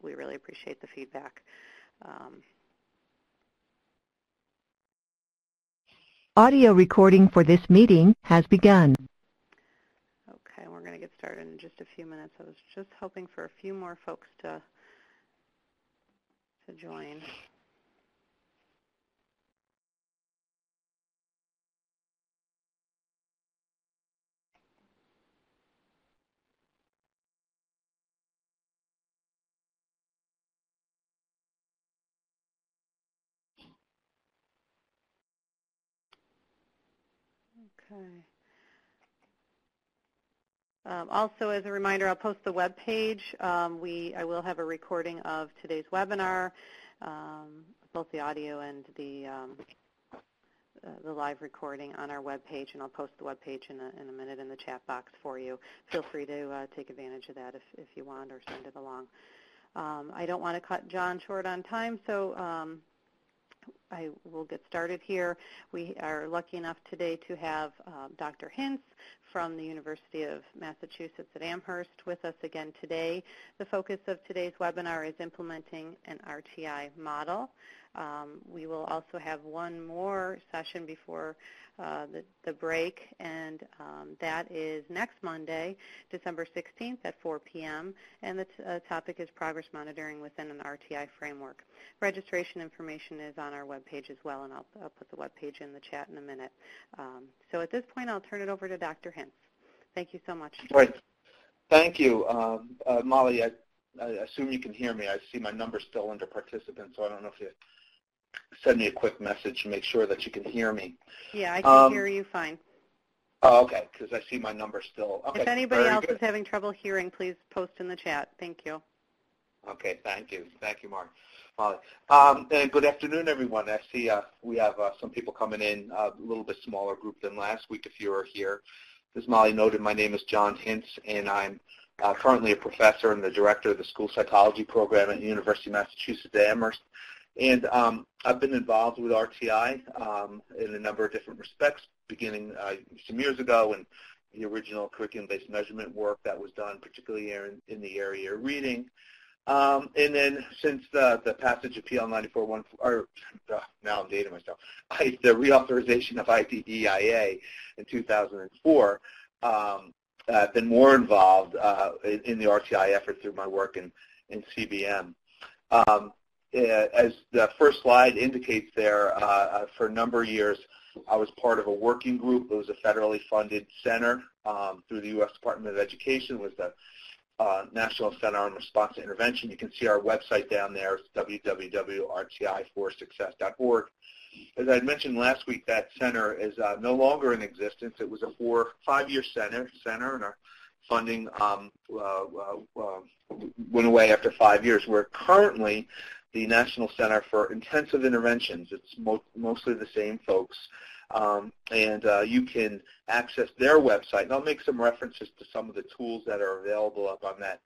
we really appreciate the feedback. Audio recording for this meeting has begun. Okay, we're going to get started in just a few minutes. I was just hoping for a few more folks to join. Okay. Also, as a reminder, I'll post the web page. I will have a recording of today's webinar, both the audio and the live recording on our web page, and I'll post the web page in a minute in the chat box for you. Feel free to take advantage of that if you want, or send it along. I don't want to cut John short on time, so I will get started here. We are lucky enough today to have Dr. Hintz from the University of Massachusetts at Amherst with us again today. The focus of today's webinar is implementing an RtI model. We will also have one more session before the break, and that is next Monday, December 16th at 4 p.m., and the topic is progress monitoring within an RtI framework. Registration information is on our webpage as well, and I'll put the webpage in the chat in a minute. So at this point, I'll turn it over to Dr. Hintz. Thank you so much. Right. Thank you. Molly, I assume you can hear me. I see my number still under participants, so I don't know if you send me a quick message to make sure that you can hear me. Yeah, I can hear you fine. Oh, okay, because I see my number still. Okay, if anybody else is having trouble hearing, please post in the chat. Thank you. Okay, thank you. Thank you, Mark. Molly. And good afternoon, everyone. I see we have some people coming in, a little bit smaller group than last week if you were here. As Molly noted, my name is John Hintz, and I'm currently a professor and the director of the school psychology program at the University of Massachusetts at Amherst. And I've been involved with RtI in a number of different respects, beginning some years ago, and the original curriculum-based measurement work that was done, particularly in the area of reading. And then since the passage of PL 9414, or now I'm dating myself, the reauthorization of IDEIA in 2004, I've been more involved in the RtI effort through my work in CBM. As the first slide indicates there, for a number of years, I was part of a working group. It was a federally funded center through the U.S. Department of Education. It was the National Center on Response to Intervention. You can see our website down there. It's www.rtiforsuccess.org. As I mentioned last week, that center is no longer in existence. It was a 5-year center, and our funding went away after 5 years. We're currently the National Center for Intensive Interventions. It's mostly the same folks. And you can access their website. And I'll make some references to some of the tools that are available up on that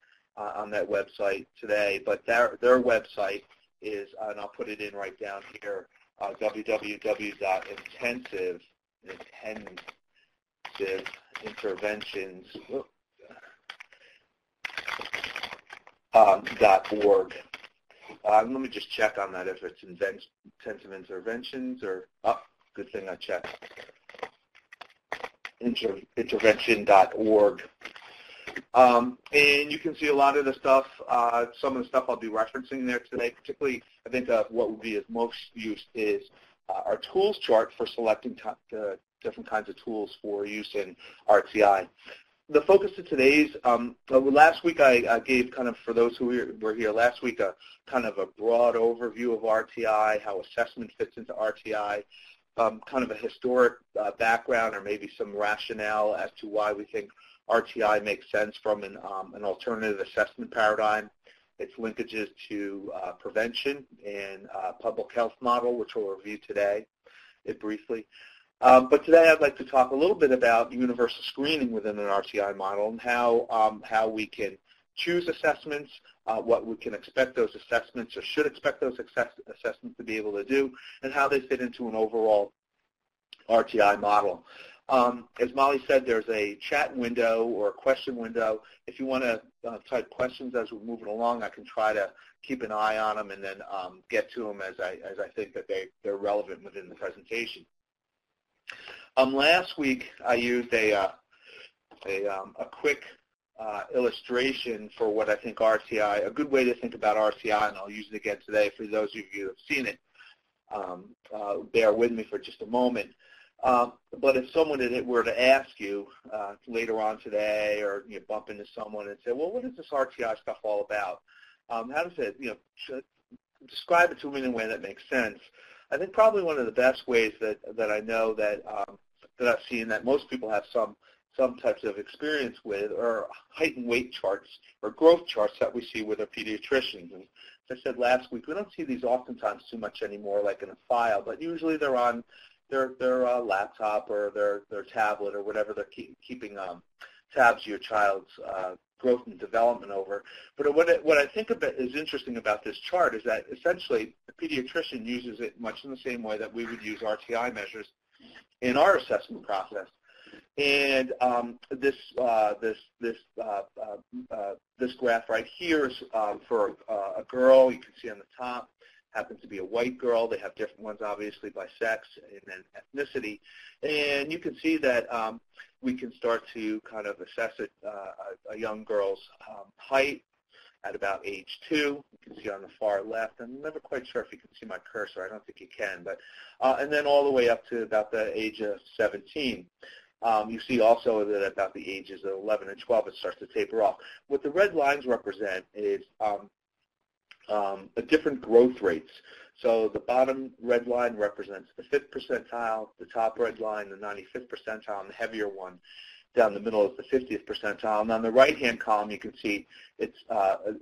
website today. But their website is, and I'll put it in right down here, www.intensiveinterventions.org. Let me just check on that if it's intensive interventions or, good thing I checked. Intervention.org. And you can see a lot of the stuff, some of the stuff I'll be referencing there today, particularly I think what would be of most use is our tools chart for selecting different kinds of tools for use in RtI. The focus of today's, last week I gave kind of, for those who were here last week, a kind of a broad overview of RtI, how assessment fits into RtI, kind of a historic background or maybe some rationale as to why we think RtI makes sense from an alternative assessment paradigm, its linkages to prevention and public health model, which we'll review today briefly. But today I'd like to talk a little bit about universal screening within an RtI model and how we can choose assessments, what we can expect those assessments or should expect those assessments to be able to do, and how they fit into an overall RtI model. As Molly said, there's a chat window or a question window. If you want to type questions as we're moving along, I can try to keep an eye on them and then get to them as I think that they're relevant within the presentation. Last week, I used a quick illustration for what I think RTI, a good way to think about RTI, and I'll use it again today for those of you who have seen it. Bear with me for just a moment. But if someone were to ask you later on today, or you bump into someone and say, well, what is this RTI stuff all about? How does it, describe it to me in a way that makes sense? I think probably one of the best ways that I know that I've seen that most people have some types of experience with are height and weight charts or growth charts that we see with our pediatricians. And as I said last week, we don't see these oftentimes too much anymore, like in a file, but usually they're on their laptop or their tablet or whatever they're keeping tabs of your child's growth and development over. But what I think is interesting about this chart is that essentially the pediatrician uses it much in the same way that we would use RTI measures in our assessment process. And this graph right here is for a girl. You can see on the top, happens to be a white girl. They have different ones, obviously, by sex and then ethnicity. And you can see that we can start to kind of assess a young girl's height at about age 2. You can see on the far left. I'm never quite sure if you can see my cursor. I don't think you can. But and then all the way up to about the age of 17. You see also that at about the ages of 11 and 12, it starts to taper off. What the red lines represent is different growth rates. So the bottom red line represents the 5th percentile, the top red line, the 95th percentile, and the heavier one down the middle is the 50th percentile. And on the right-hand column, you can see it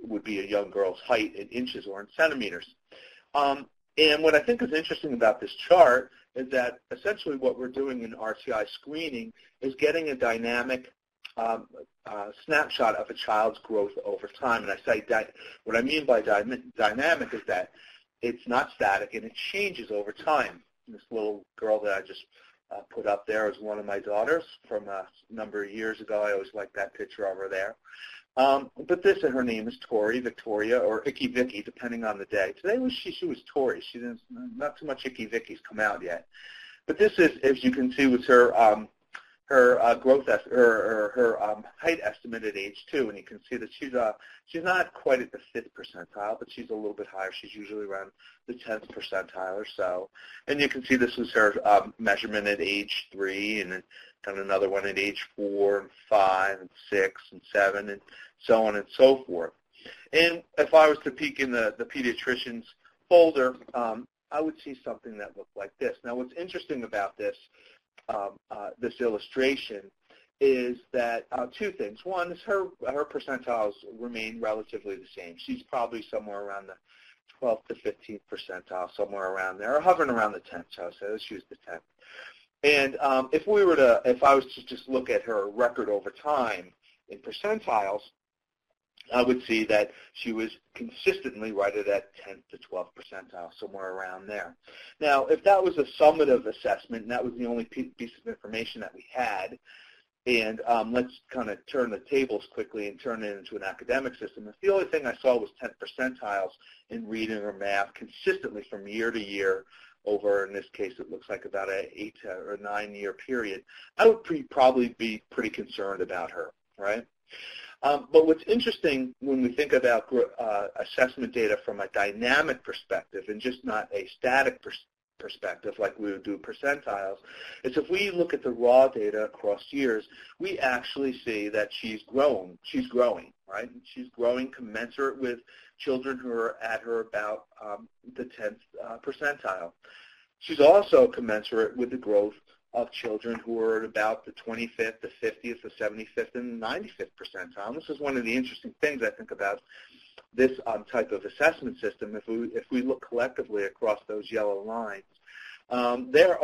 would be a young girl's height in inches or in centimeters. And what I think is interesting about this chart is that essentially what we're doing in RTI screening is getting a dynamic snapshot of a child's growth over time. And I say what I mean by dynamic is that it's not static and it changes over time. This little girl that I just put up there is one of my daughters from a number of years ago. I always like that picture over there. But her name is Tori, Victoria, or Icky Vicky, depending on the day. Today she was Tori. She didn't, not too much Icky Vicky's come out yet. But this is, as you can see, was her growth her height estimate at age 2, and you can see that she's not quite at the 5th percentile, but she's a little bit higher. She's usually around the 10th percentile or so. And you can see this was her measurement at age 3, and then kind of another one at age 4, and 5, and 6, and 7, and so on and so forth. And if I was to peek in the pediatrician's folder, I would see something that looked like this. Now, what's interesting about this illustration is that two things. One is her percentiles remain relatively the same. She's probably somewhere around the 12th to 15th percentile, somewhere around there, or hovering around the 10th. So let's use the 10th. And if I was to just look at her record over time in percentiles, I would see that she was consistently right at that 10th to 12th percentile, somewhere around there. Now, if that was a summative assessment, and that was the only piece of information that we had, and let's kind of turn the tables quickly and turn it into an academic system, if the only thing I saw was 10th percentiles in reading or math consistently from year to year over, in this case, it looks like about an 8 or 9 year period, I would probably be pretty concerned about her, right? But what's interesting when we think about assessment data from a dynamic perspective and just not a static perspective like we would do percentiles, is if we look at the raw data across years, we actually see that she's growing, right? She's growing commensurate with children who are at her about the 10th percentile. She's also commensurate with the growth of children who are at about the 25th, the 50th, the 75th, and 95th percentile. And this is one of the interesting things I think about this type of assessment system. If we look collectively across those yellow lines, their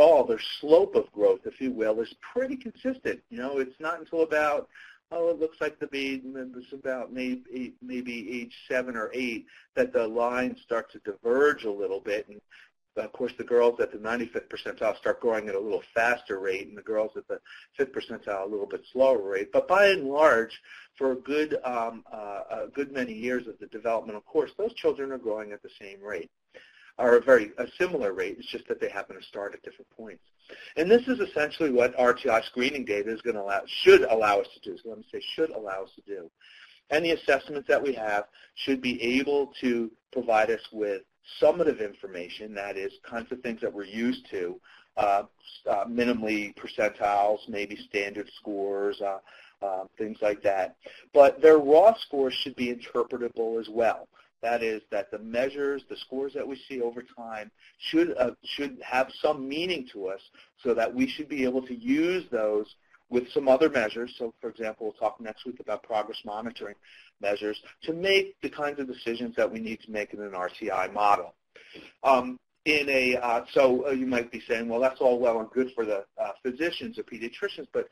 slope of growth, if you will, is pretty consistent. You know, it's not until about, it looks like it's about maybe age 7 or 8 that the lines start to diverge a little bit. And of course, the girls at the 95th percentile start growing at a little faster rate, and the girls at the 5th percentile a little bit slower rate. But by and large, for a good many years of the developmental course, those children are growing at the same rate, or a similar rate. It's just that they happen to start at different points. And this is essentially what RTI screening data is going to should allow us to do. So let me say should allow us to do. And the assessments that we have should be able to provide us with summative information, that is, kinds of things that we're used to, minimally percentiles, maybe standard scores, things like that. But their raw scores should be interpretable as well. That is, that the measures, the scores that we see over time should have some meaning to us, so that we should be able to use those with some other measures. So, for example, we'll talk next week about progress monitoring measures to make the kinds of decisions that we need to make in an RtI model. So you might be saying, well, that's all well and good for the physicians or pediatricians, but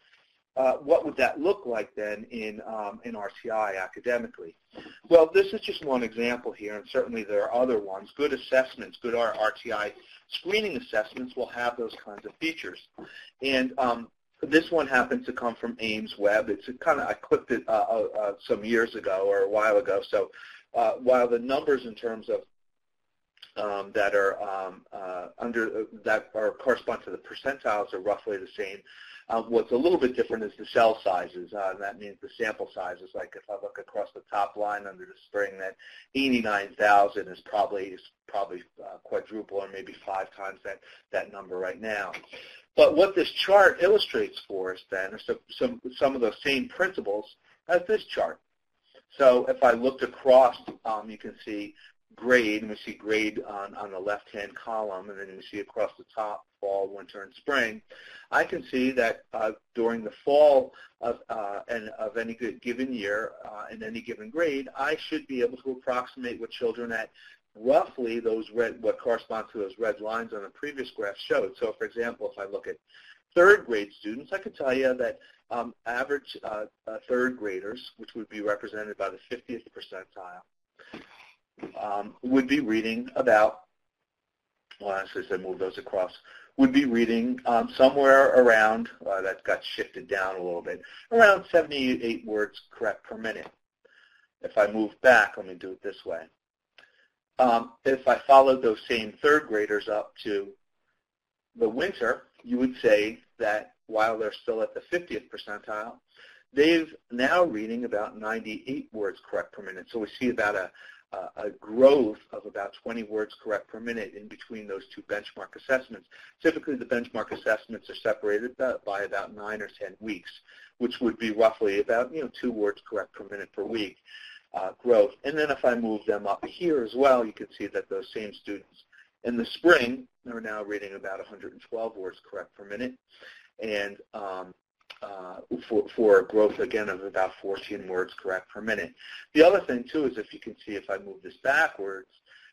what would that look like then in RtI academically? Well, this is just one example here, and certainly there are other ones. Good assessments, good RtI screening assessments will have those kinds of features. And this one happens to come from Ames Web. It's I clipped it some years ago or a while ago. So while the numbers in terms of that correspond to the percentiles are roughly the same, what's a little bit different is the cell sizes. That means the sample sizes. Like if I look across the top line under the spring, that 89,000 is probably quadruple or maybe 5 times that number right now. But what this chart illustrates for us then are some of those same principles as this chart. So if I looked across, you can see grade, and we see grade on the left-hand column, and then we see across the top fall, winter, and spring. I can see that during the fall of any given year in any given grade, I should be able to approximate what children at roughly what corresponds to those red lines on the previous graph showed. So, for example, if I look at third grade students, I could tell you that average third graders, which would be represented by the 50th percentile, would be reading about, well, as I move those across, would be reading somewhere around, that got shifted down a little bit, around 78 words correct per minute. If I move back, let me do it this way. If I followed those same third graders up to the winter, you would say that while they're still at the 50th percentile, they're now reading about 98 words correct per minute. So we see about a growth of about 20 words correct per minute in between those two benchmark assessments. Typically, the benchmark assessments are separated by about 9 or 10 weeks, which would be roughly about 2 words correct per minute per week growth. And then if I move them up here as well, you can see that those same students in the spring are now reading about 112 words correct per minute, and for a growth, again, of about 14 words correct per minute. The other thing, too, is if you can see, if I move this backwards,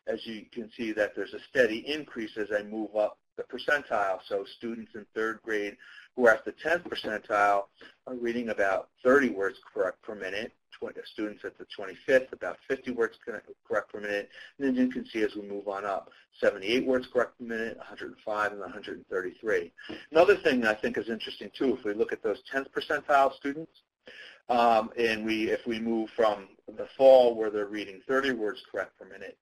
as you can see that there's a steady increase as I move up the percentile. So students in third grade who are at the 10th percentile are reading about 30 words correct per minute. Students at the 25th, about 50 words correct per minute. And then you can see as we move on up, 78 words correct per minute, 105, and 133. Another thing I think is interesting, too, if we look at those 10th percentile students, and if we move from the fall where they're reading 30 words correct per minute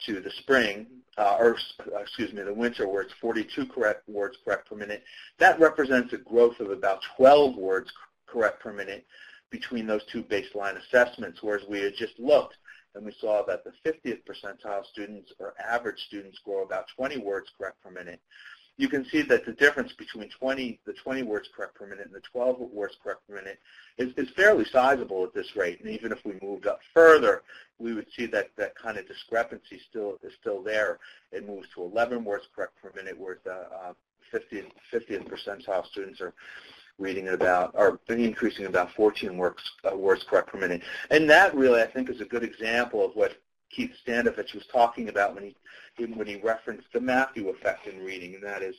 to the spring, the winter where it's 42 words correct per minute, that represents a growth of about 12 words correct per minute between those two baseline assessments, whereas we had just looked and we saw that the 50th percentile students or average students grow about 20 words correct per minute. You can see that the difference between the 20 words correct per minute and the 12 words correct per minute is fairly sizable at this rate. And even if we moved up further, we would see that that kind of discrepancy is still there. It moves to 11 words correct per minute, where the 50th percentile students are reading at about, or increasing about 14 words correct per minute. And that really, I think, is a good example of what Keith Standovich was talking about when he referenced the Matthew effect in reading, and that is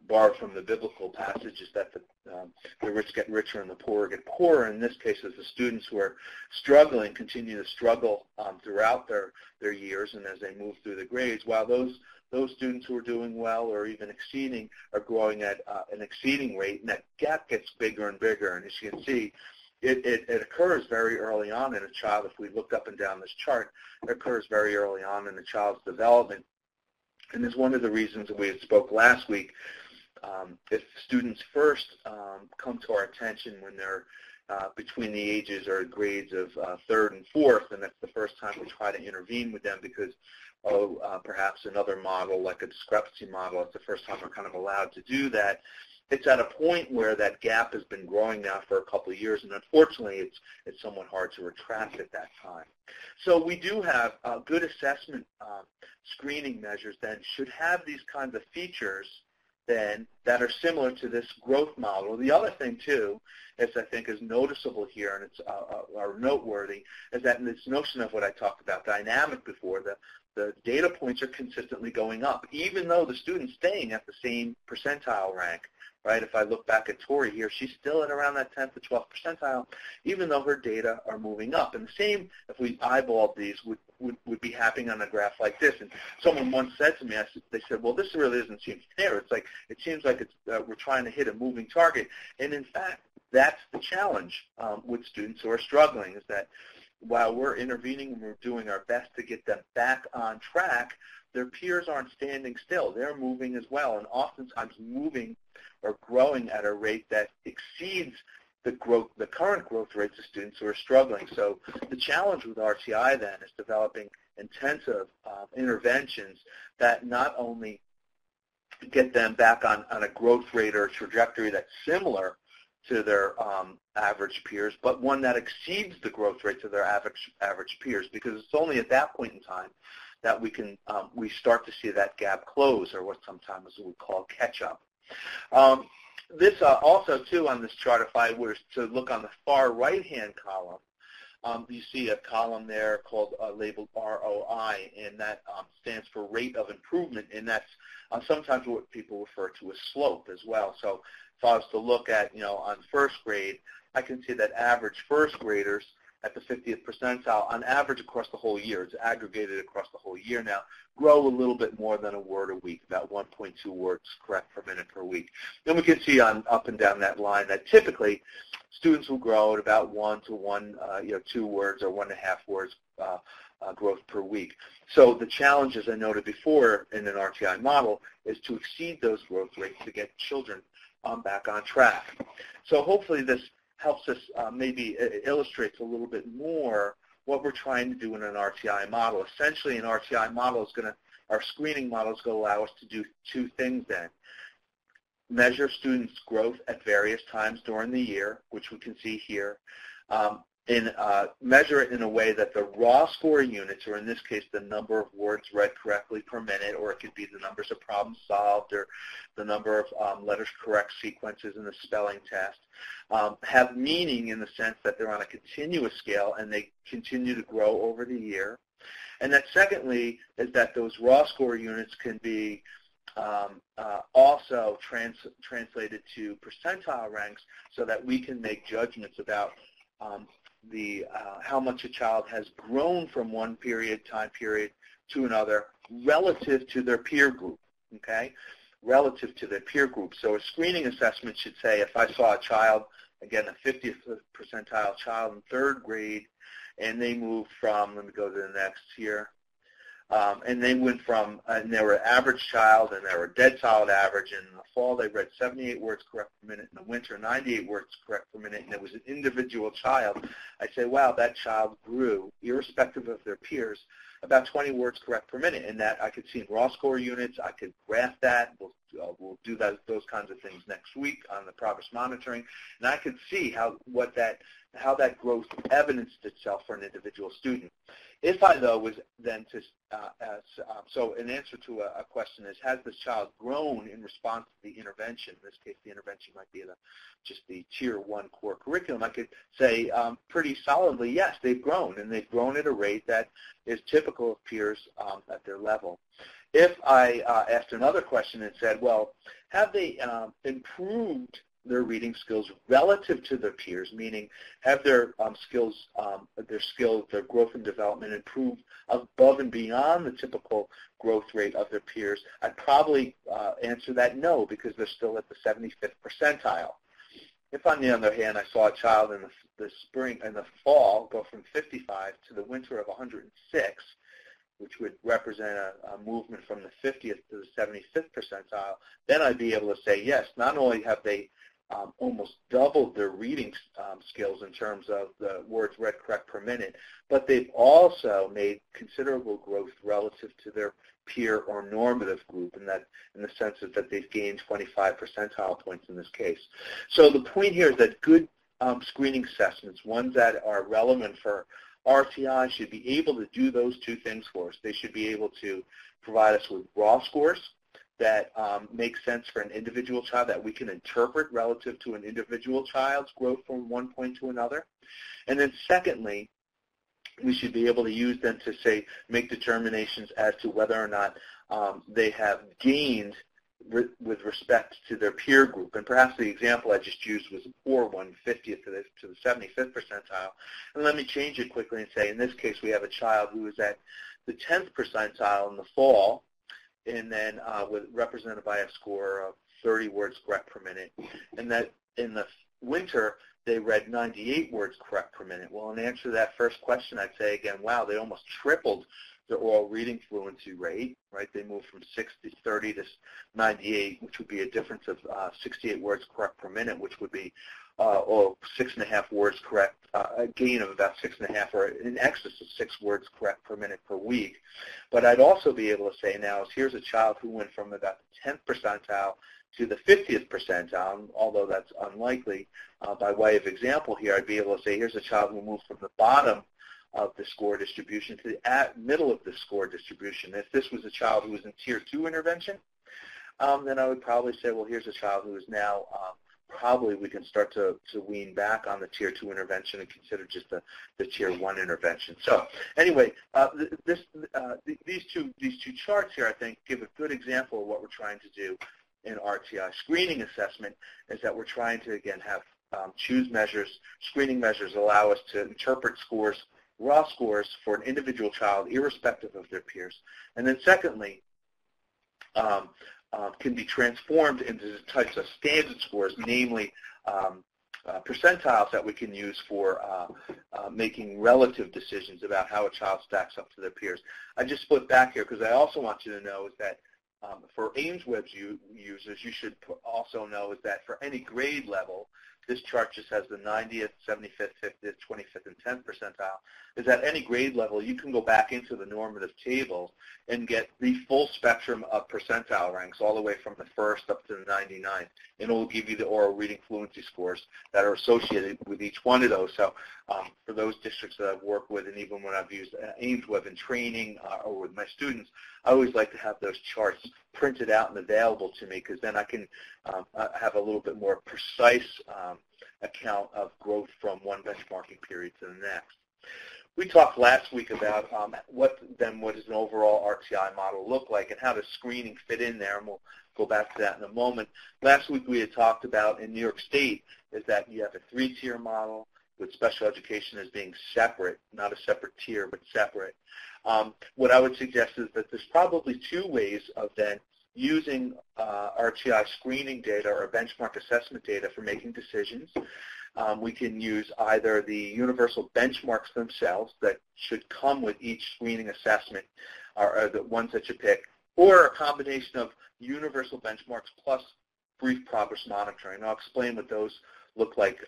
borrowed from the biblical passage, is that the rich get richer and the poor get poorer. In this case, is the students who are struggling continue to struggle throughout their years and as they move through the grades, while those students who are doing well or even exceeding are growing at an exceeding rate, and that gap gets bigger and bigger. And as you can see, it occurs very early on in a child. If we looked up and down this chart, it occurs very early on in a child's development. And is one of the reasons that we had spoke last week. If students first come to our attention when they're between the ages or grades of 3rd and 4th, and that's the first time we try to intervene with them because perhaps another model like a discrepancy model, it's the first time we're kind of allowed to do that. It's at a point where that gap has been growing now for a couple of years, and unfortunately it's somewhat hard to retract at that time. So we do have good assessment screening measures that should have these kinds of features then that are similar to this growth model. The other thing too, is I think is noticeable here, and it's noteworthy, is that in this notion of what I talked about, dynamic before, the data points are consistently going up, even though the student's staying at the same percentile rank. Right? If I look back at Tori here, she's still at around that 10th to 12th percentile, even though her data are moving up. And the same, if we eyeballed these, would be happening on a graph like this. And someone once said to me, they said, well, this really doesn't seem fair. It's like, it seems like we're trying to hit a moving target. And in fact, that's the challenge with students who are struggling, is that while we're intervening and we're doing our best to get them back on track, their peers aren't standing still. They're moving as well, and oftentimes moving or growing at a rate that exceeds the current growth rates of students who are struggling. So the challenge with RTI then is developing intensive interventions that not only get them back on a growth rate or trajectory that's similar to their average peers, but one that exceeds the growth rates of their average peers, because it's only at that point in time that we start to see that gap close, or what sometimes we call catch-up. This also, too, on this chart, if I were to look on the far right-hand column, you see a column there called labeled ROI, and that stands for rate of improvement, and that's sometimes what people refer to as slope as well. So if I was to look at, on first grade, I can see that average first graders at the 50th percentile, on average across the whole year, it's aggregated across the whole year now, grow a little bit more than a word a week, about 1.2 words correct per minute per week. Then we can see on up and down that line that typically students will grow at about 2 words or 1.5 words growth per week. So the challenge, as I noted before in an RTI model, is to exceed those growth rates to get children back on track. So hopefully this helps us maybe illustrates a little bit more what we're trying to do in an RTI model. Essentially, an RTI model is our screening model is going to allow us to do two things then. Measure students' growth at various times during the year, which we can see here, and measure it in a way that the raw score units, or in this case the number of words read correctly per minute, or it could be the numbers of problems solved, or the number of letters correct sequences in the spelling test, have meaning in the sense that they're on a continuous scale and they continue to grow over the year. And that secondly is that those raw score units can be also translated to percentile ranks so that we can make judgments about how much a child has grown from one time period to another relative to their peer group, okay? Relative to their peer group. So a screening assessment should say, if I saw a child, again, a 50th percentile child in 3rd grade, and they moved from, let me go to the next here, and they went from, and they were an average child, and they were a dead solid average, and in the fall they read 78 words correct per minute, in the winter 98 words correct per minute, and it was an individual child. I say, wow, that child grew, irrespective of their peers, about 20 words correct per minute, and that I could see in raw score units. I could graph that. We'll do those kinds of things next week on the progress monitoring, and I could see what that how that growth evidenced itself for an individual student. If I, though, was then to, so an answer to a question is, has this child grown in response to the intervention? In this case, the intervention might be just the Tier 1 core curriculum. I could say pretty solidly, yes, they've grown, and they've grown at a rate that is typical of peers at their level. If I asked another question and said, well, have they improved their reading skills relative to their peers, meaning have their their growth and development improved above and beyond the typical growth rate of their peers, I'd probably answer that no, because they're still at the 75th percentile. If, on the other hand, I saw a child in the spring and the fall go from 55 to the winter of 106, which would represent a movement from the 50th to the 75th percentile, then I'd be able to say, yes, not only have they almost doubled their reading skills in terms of the words read correct per minute, but they've also made considerable growth relative to their peer or normative group, in the sense that they've gained 25 percentile points in this case. So the point here is that good screening assessments, ones that are relevant for RTI, should be able to do those two things for us. They should be able to provide us with raw scores that make sense for an individual child, that we can interpret relative to an individual child's growth from one point to another. And then secondly, we should be able to use them to, say, make determinations as to whether or not they have gained with respect to their peer group. And perhaps the example I just used was a poor one, 50th to the 75th percentile. And let me change it quickly and say, in this case, we have a child who is at the 10th percentile in the fall, and then represented by a score of 30 words correct per minute. And that in the winter, they read 98 words correct per minute. Well, in answer to that first question, I'd say again, wow, they almost tripled their oral reading fluency rate, right? They moved from 30 to 98, which would be a difference of 68 words correct per minute, which would be 6.5 words correct, a gain of about 6.5, or in excess of 6 words correct per minute per week. But I'd also be able to say now, here's a child who went from about the 10th percentile to the 50th percentile, although that's unlikely. By way of example here, I'd be able to say, here's a child who moved from the bottom of the score distribution to the middle of the score distribution. If this was a child who was in Tier 2 intervention, then I would probably say, well, here's a child who is now probably we can start to wean back on the Tier 2 intervention and consider just the Tier 1 intervention. So anyway, these two charts here, I think, give a good example of what we're trying to do in RTI screening assessment, is that we're trying to, again, have choose measures. Screening measures allow us to interpret scores, raw scores, for an individual child, irrespective of their peers. And then secondly, can be transformed into types of standard scores, namely percentiles that we can use for making relative decisions about how a child stacks up to their peers. I just split back here because I also want you to know is that for AIMSweb users, you should also know is that for any grade level, this chart just has the 90th, 75th, 50th, 25th, and 10th percentile, is at any grade level, you can go back into the normative table and get the full spectrum of percentile ranks, all the way from the 1st up to the 99th. And it will give you the oral reading fluency scores that are associated with each one of those. So for those districts that I've worked with, and even when I've used AIMSweb in training or with my students, I always like to have those charts printed out and available to me, because then I can have a little bit more precise account of growth from one benchmarking period to the next. We talked last week about what does an overall RTI model look like, and how does screening fit in there, and we'll go back to that in a moment. Last week we had talked about, in New York State, is that you have a 3-tier model with special education as being separate, not a separate tier, but separate. What I would suggest is that there's probably 2 ways of then using RTI screening data or benchmark assessment data for making decisions. We can use either the universal benchmarks themselves that should come with each screening assessment, or the ones that you pick, or a combination of universal benchmarks plus brief progress monitoring. I'll explain what those look like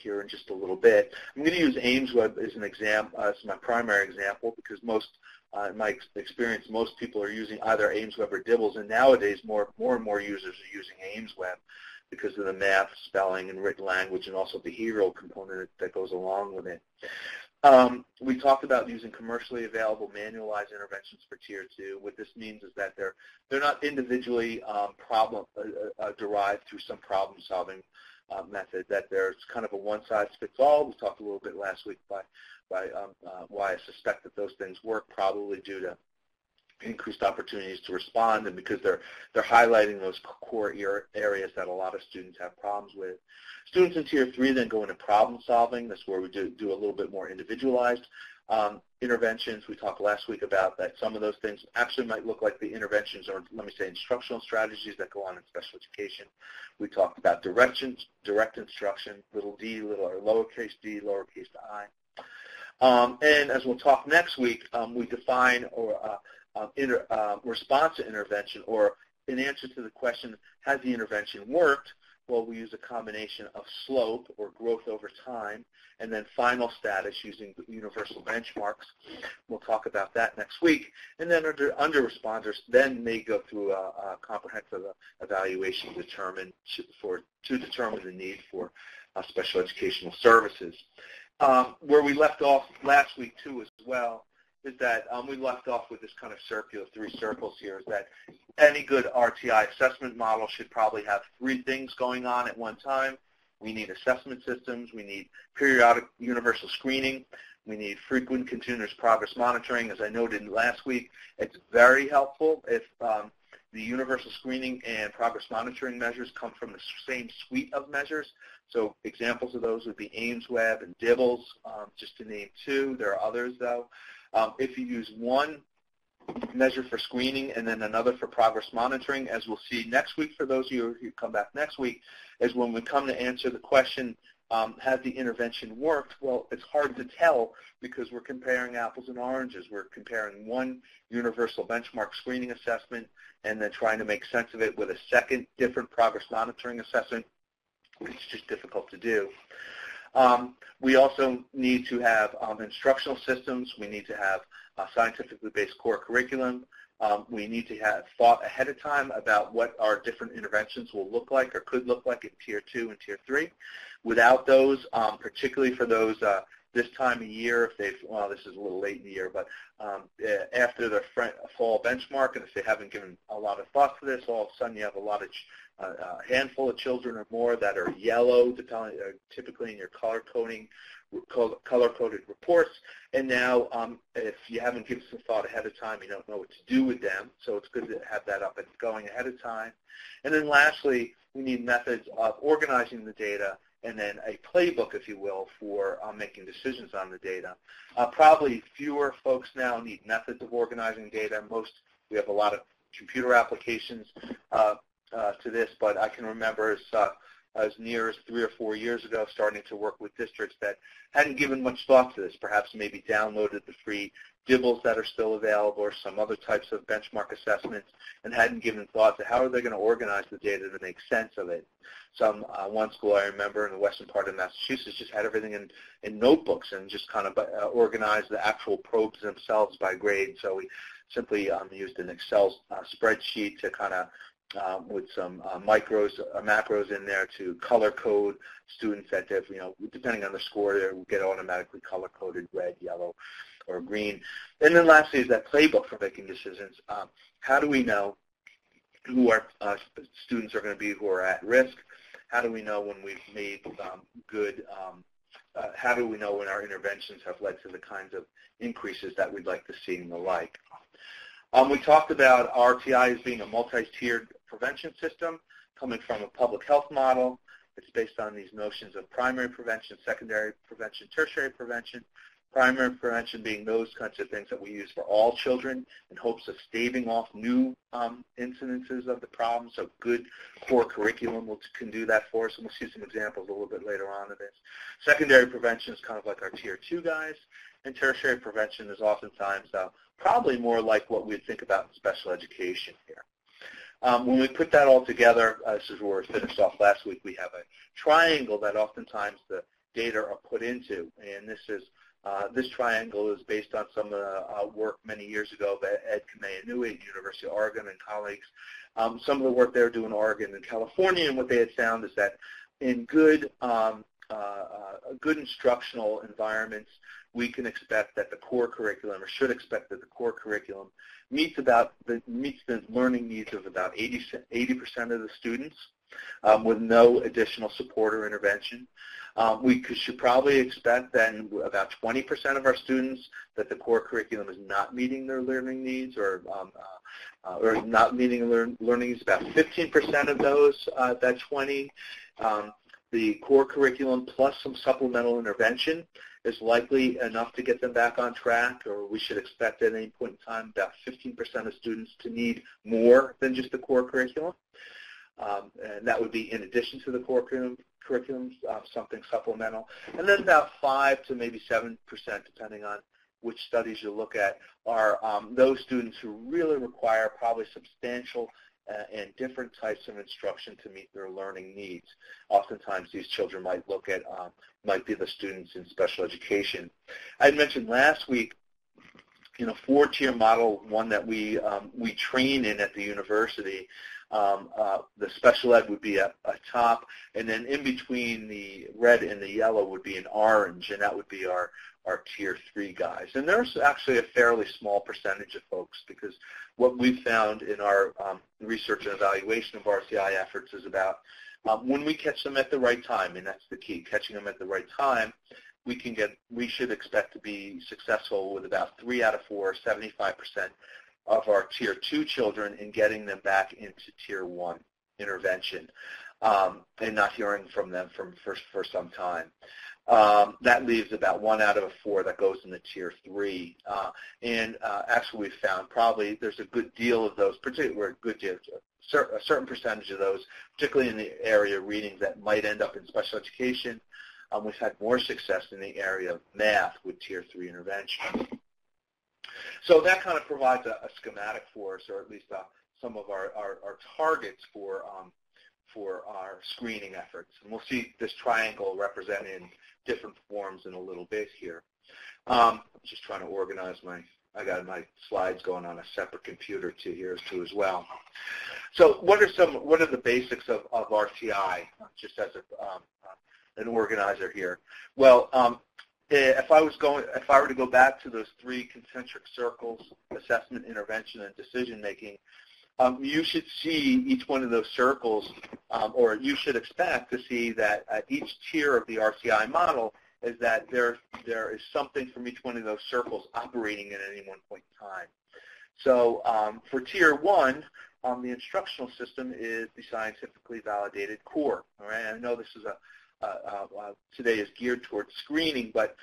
here in just a little bit. I'm going to use AIMSweb as an example, as my primary example, because in my experience, most people are using either AIMSweb or DIBELS, and nowadays more and more users are using AIMSweb. because of the math, spelling, and written language, and also behavioral component that goes along with it. We talked about using commercially available manualized interventions for Tier 2. What this means is that they're not individually derived through some problem-solving method, that there's kind of a one-size-fits-all. We talked a little bit last week by why I suspect that those things work, probably due to increased opportunities to respond, and because they're highlighting those core areas that a lot of students have problems with. Students in Tier 3 then go into problem solving. That's where we do a little bit more individualized interventions. We talked last week about that some of those things actually might look like the interventions, or let me say instructional strategies that go on in special education. We talked about direct instruction, little d, or lowercase d, lowercase I. And as we'll talk next week, we define response to intervention, or in answer to the question, has the intervention worked? Well, we use a combination of slope, or growth over time, and then final status using universal benchmarks. We'll talk about that next week. And then under responders then may go through a comprehensive evaluation to determine the need for special educational services. Where we left off last week, too, as well, is that we left off with this kind of circular, 3 circles here, is that any good RtI assessment model should probably have 3 things going on at one time. We need assessment systems, we need periodic universal screening, we need frequent continuous progress monitoring. As I noted last week, it's very helpful if the universal screening and progress monitoring measures come from the same suite of measures. So examples of those would be Ames-Webb and Dibbles, just to name 2. There are others, though. If you use one measure for screening and then another for progress monitoring, as we'll see next week for those of you who come back next week, is when we come to answer the question, has the intervention worked? Well, it's hard to tell because we're comparing apples and oranges. We're comparing one universal benchmark screening assessment and then trying to make sense of it with a second different progress monitoring assessment. It's just difficult to do. We also need to have instructional systems. We need to have a scientifically based core curriculum. We need to have thought ahead of time about what our different interventions will look like or could look like in Tier 2 and Tier 3. Without those, particularly for those this time of year, if they've, well, this is a little late in the year, but after their fall benchmark, and if they haven't given a lot of thought to this, all of a sudden you have a handful of children or more that are yellow, typically in your color-coded reports. And now, if you haven't given some thought ahead of time, you don't know what to do with them. So it's good to have that up and going ahead of time. And then lastly, we need methods of organizing the data, and then a playbook, if you will, for making decisions on the data. Probably fewer folks now need methods of organizing data. We have a lot of computer applications to this, but I can remember as near as 3 or 4 years ago starting to work with districts that hadn't given much thought to this, perhaps maybe downloaded the free Dibbles that are still available or some other types of benchmark assessments and hadn't given thought to how are they going to organize the data to make sense of it. One school I remember in the western part of Massachusetts just had everything in notebooks and just kind of organized the actual probes themselves by grade. So we simply used an Excel spreadsheet to kind of with some macros in there to color code students that, depending on the score, they will get automatically color coded red, yellow, or green. And then lastly is that playbook for making decisions. How do we know who our students are going to be who are at risk? How do we know when we've made how do we know when our interventions have led to the kinds of increases that we'd like to see and the like? We talked about RtI as being a multi-tiered prevention system coming from a public health model. It's based on these notions of primary prevention, secondary prevention, tertiary prevention. Primary prevention being those kinds of things that we use for all children in hopes of staving off new incidences of the problem. So good core curriculum can do that for us, and we'll see some examples a little bit later on of this. Secondary prevention is kind of like our Tier 2 guys, and tertiary prevention is oftentimes probably more like what we'd think about in special education here. When we put that all together, this is where we finished off last week, we have a triangle that oftentimes the data are put into, and this is This triangle is based on some work many years ago by Ed Kameyanewi at University of Oregon and colleagues. Some of the work they were doing in Oregon and California, and what they had found is that in good instructional environments, we can expect that the core curriculum, or should expect that the core curriculum, meets the learning needs of about 80% of the students with no additional support or intervention. We should probably expect that in about 20% of our students that the core curriculum is not meeting their learning needs or not meeting learning needs. About 15% of those, that 20, the core curriculum plus some supplemental intervention is likely enough to get them back on track, or we should expect at any point in time about 15% of students to need more than just the core curriculum. And that would be in addition to the core curriculum, something supplemental. And then about 5 to maybe 7%, depending on which studies you look at, are those students who really require probably substantial and different types of instruction to meet their learning needs. Oftentimes these children might look at, might be the students in special education. I had mentioned last week, in a 4-tier model, one that we train in at the university. The special ed would be at top, and then in between the red and the yellow would be an orange, and that would be our Tier 3 guys. And there's actually a fairly small percentage of folks, because what we've found in our research and evaluation of RtI efforts is about when we catch them at the right time, and that's the key, catching them at the right time, we should expect to be successful with about 3 out of 4, 75% of our Tier 2 children in getting them back into Tier 1 intervention and not hearing from them for some time. That leaves about 1 out of 4 that goes into Tier 3. Actually we've found probably there's a good deal of those, particularly a certain percentage of those, particularly in the area of reading, that might end up in special education. We've had more success in the area of math with Tier 3 intervention. So that kind of provides a schematic for us, or at least some of our targets for our screening efforts. And we'll see this triangle represented in different forms in a little bit here. Just trying to organize I got my slides going on a separate computer here too as well. So what are the basics of RtI, just as an organizer here? Well, if I were to go back to those 3 concentric circles, assessment, intervention, and decision making, you should see each one of those circles, or you should expect to see that at each tier of the RtI model is that there is something from each one of those circles operating at any one point in time. So for Tier 1, the instructional system is the scientifically validated core. All right? I know this is today is geared towards screening, but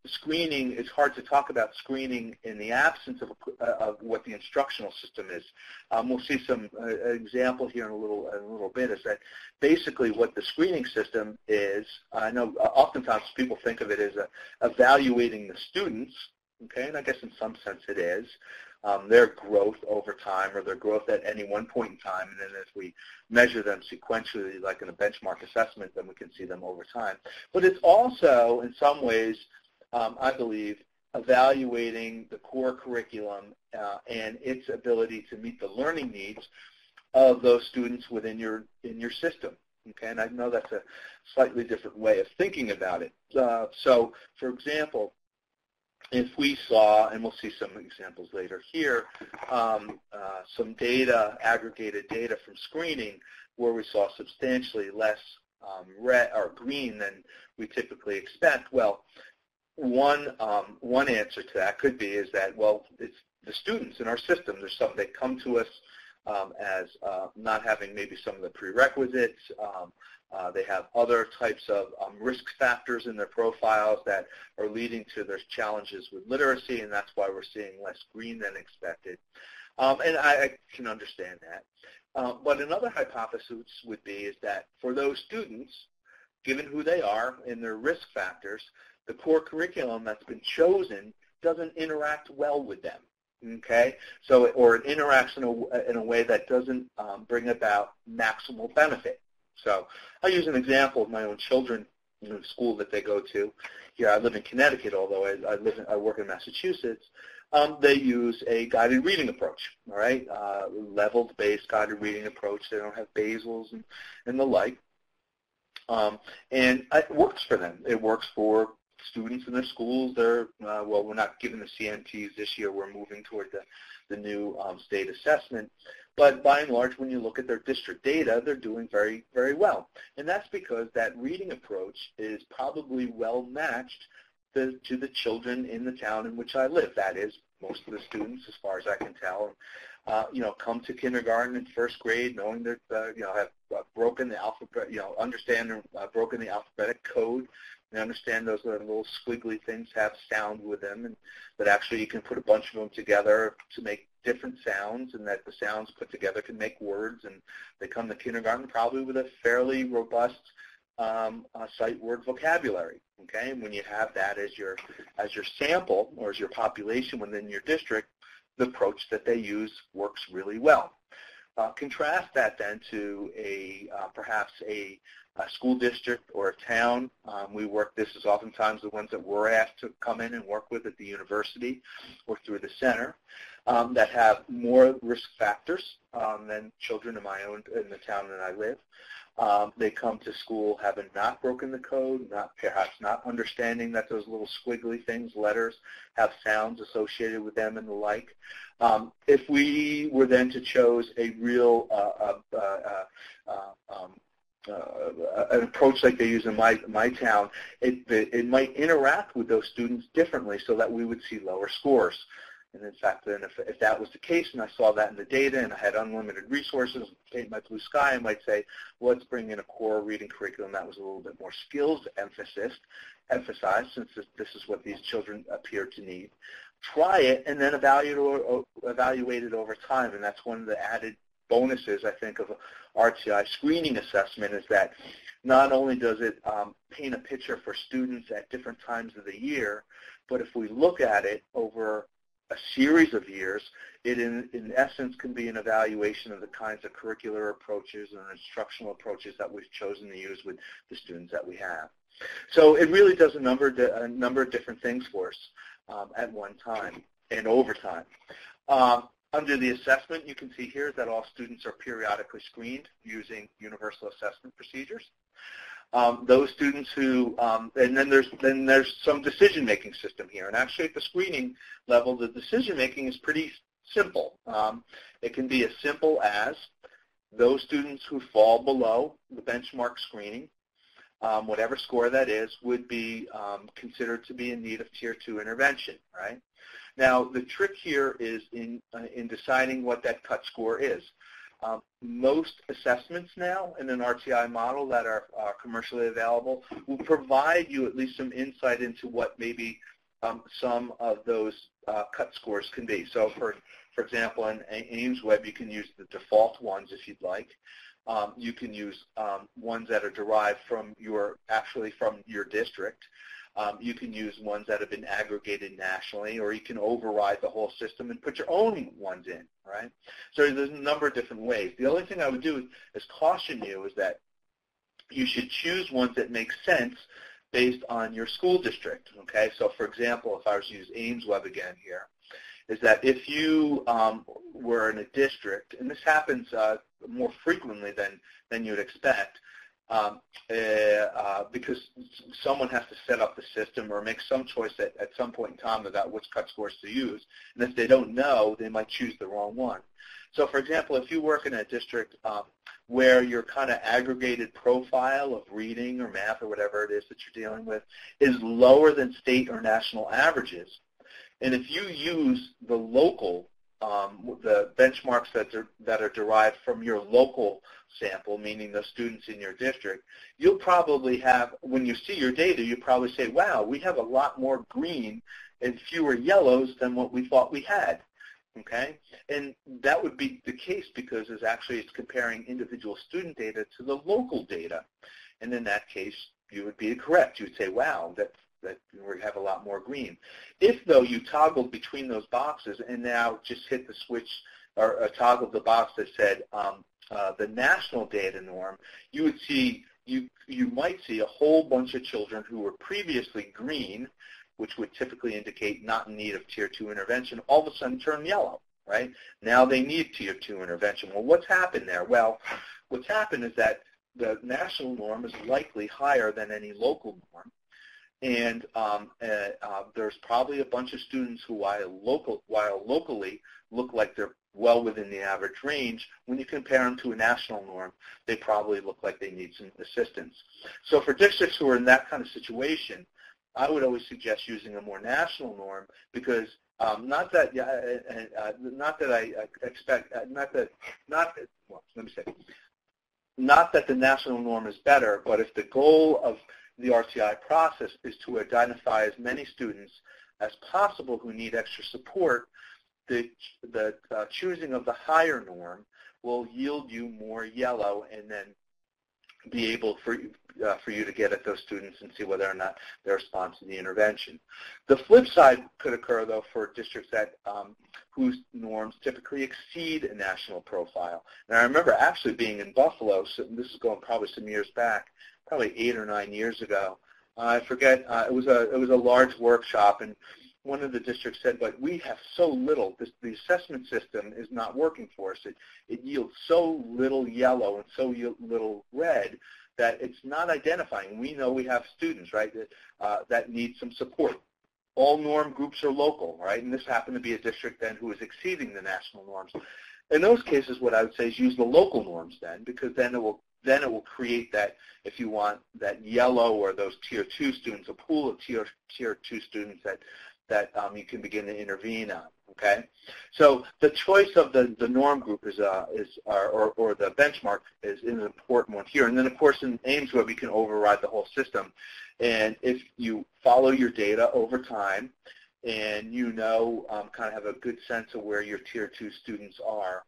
screening, it's hard to talk about screening in the absence of what the instructional system is. We'll see some example here in a little bit, is that basically what the screening system is. I know oftentimes people think of it as evaluating the students, okay, and I guess in some sense it is. Their growth over time, or their growth at any one point in time, and then as we measure them sequentially, like in a benchmark assessment, then we can see them over time. But it's also, in some ways, I believe, evaluating the core curriculum and its ability to meet the learning needs of those students within your system. Okay, and I know that's a slightly different way of thinking about it. So, for example, if we saw, and we'll see some examples later here, some data, aggregated data from screening, where we saw substantially less red or green than we typically expect. Well, one answer to that could be is that, well, it's the students in our system. There's some, they come to us as not having maybe some of the prerequisites. They have other types of risk factors in their profiles that are leading to their challenges with literacy, and that's why we're seeing less green than expected. And I can understand that. But another hypothesis would be is that for those students, given who they are and their risk factors, the core curriculum that's been chosen doesn't interact well with them. Okay, so, or it interacts in a way that doesn't bring about maximal benefit. So I'll use an example of my own children. school that they go to. Here, I live in Connecticut, although I work in Massachusetts. They use a guided reading approach, all right, leveled-based guided reading approach. They don't have basals and the like. And it works for them. It works for students in their schools. They're, well, we're not giving the CNTs this year. We're moving toward the new state assessment. But by and large, when you look at their district data, they're doing very, very well. And that's because that reading approach is probably well matched to the children in the town in which I live. That is, most of the students, as far as I can tell, come to kindergarten and first grade knowing that, have broken the alphabet, understand broken the alphabetic code. They understand those little squiggly things have sound with them, and that actually you can put a bunch of them together to make different sounds, and that the sounds put together can make words, and they come to kindergarten probably with a fairly robust sight word vocabulary. Okay, and when you have that as your sample or as your population within your district, the approach that they use works really well. Contrast that then to perhaps a school district or a town. This is oftentimes the ones that we're asked to come in and work with at the university or through the center that have more risk factors than children in the town that I live. They come to school having not broken the code, perhaps not understanding that those little squiggly things, letters, have sounds associated with them and the like. If we were then to choose a real an approach like they use in my town, it might interact with those students differently so that we would see lower scores. And in fact, then if that was the case and I saw that in the data and I had unlimited resources, paint my blue sky, I might say, well, let's bring in a core reading curriculum that was a little bit more skills emphasized, since this is what these children appear to need. Try it and then evaluate it over time. And that's one of the added bonuses, I think, of RtI screening assessment, is that not only does it paint a picture for students at different times of the year, but if we look at it over a series of years, it in essence can be an evaluation of the kinds of curricular approaches and instructional approaches that we've chosen to use with the students that we have. So it really does a number of different things for us at one time and over time. Under the assessment, you can see here that all students are periodically screened using universal assessment procedures. Those students who, and then there's some decision-making system here. And actually at the screening level, the decision-making is pretty simple. It can be as simple as those students who fall below the benchmark screening, whatever score that is, would be considered to be in need of Tier 2 intervention, right? Now, the trick here is in deciding what that cut score is. Most assessments now in an RtI model that are commercially available will provide you at least some insight into what maybe some of those cut scores can be. So for example, in Ames Web, you can use the default ones if you'd like. You can use ones that are derived from your district. You can use ones that have been aggregated nationally, or you can override the whole system and put your own ones in, right? So there's a number of different ways. The only thing I would do is caution you is that you should choose ones that make sense based on your school district, okay? So for example, if I was to use Ames Web again here, is that if you were in a district, and this happens more frequently than you'd expect, because someone has to set up the system or make some choice at some point in time about which cut scores to use. And if they don't know, they might choose the wrong one. So for example, if you work in a district where your kind of aggregated profile of reading or math or whatever it is that you're dealing with is lower than state or national averages, and if you use the local the benchmarks that are derived from your local sample, meaning the students in your district, you'll probably have, when you see your data, you probably say, wow, we have a lot more green and fewer yellows than what we thought we had, okay? And that would be the case because it's comparing individual student data to the local data. And in that case, you would be correct. You would say, wow, that we have a lot more green. If, though, you toggled between those boxes and now just hit the switch or toggled the box that said the national data norm, you would see you might see a whole bunch of children who were previously green, which would typically indicate not in need of Tier 2 intervention, all of a sudden turn yellow, right? Now they need Tier 2 intervention. Well, what's happened there? Well, what's happened is that the national norm is likely higher than any local norm, and there's probably a bunch of students who, while locally look like they're well within the average range, when you compare them to a national norm, they probably look like they need some assistance. So for districts who are in that kind of situation, I would always suggest using a more national norm, because not that the national norm is better, but if the goal of the RTI process is to identify as many students as possible who need extra support, the choosing of the higher norm will yield you more yellow, and then be able for you to get at those students and see whether or not they respond to the intervention. The flip side could occur, though, for districts that whose norms typically exceed a national profile. And I remember actually being in Buffalo, so this is going probably some years back, probably 8 or 9 years ago. I forget, it was a large workshop, and one of the districts said, but we have so little, the assessment system is not working for us. It yields so little yellow and so little red that it's not identifying. We know we have students, right, that need some support. All norm groups are local, right, and this happened to be a district then who was exceeding the national norms. In those cases, what I would say is use the local norms then, because then it will create that, if you want, that yellow or those Tier 2 students, a pool of Tier 2 students that you can begin to intervene on. Okay, so the choice of the norm group or the benchmark is an important one here. And then, of course, in Ames Web, you can override the whole system. And if you follow your data over time, and you know, kind of have a good sense of where your Tier 2 students are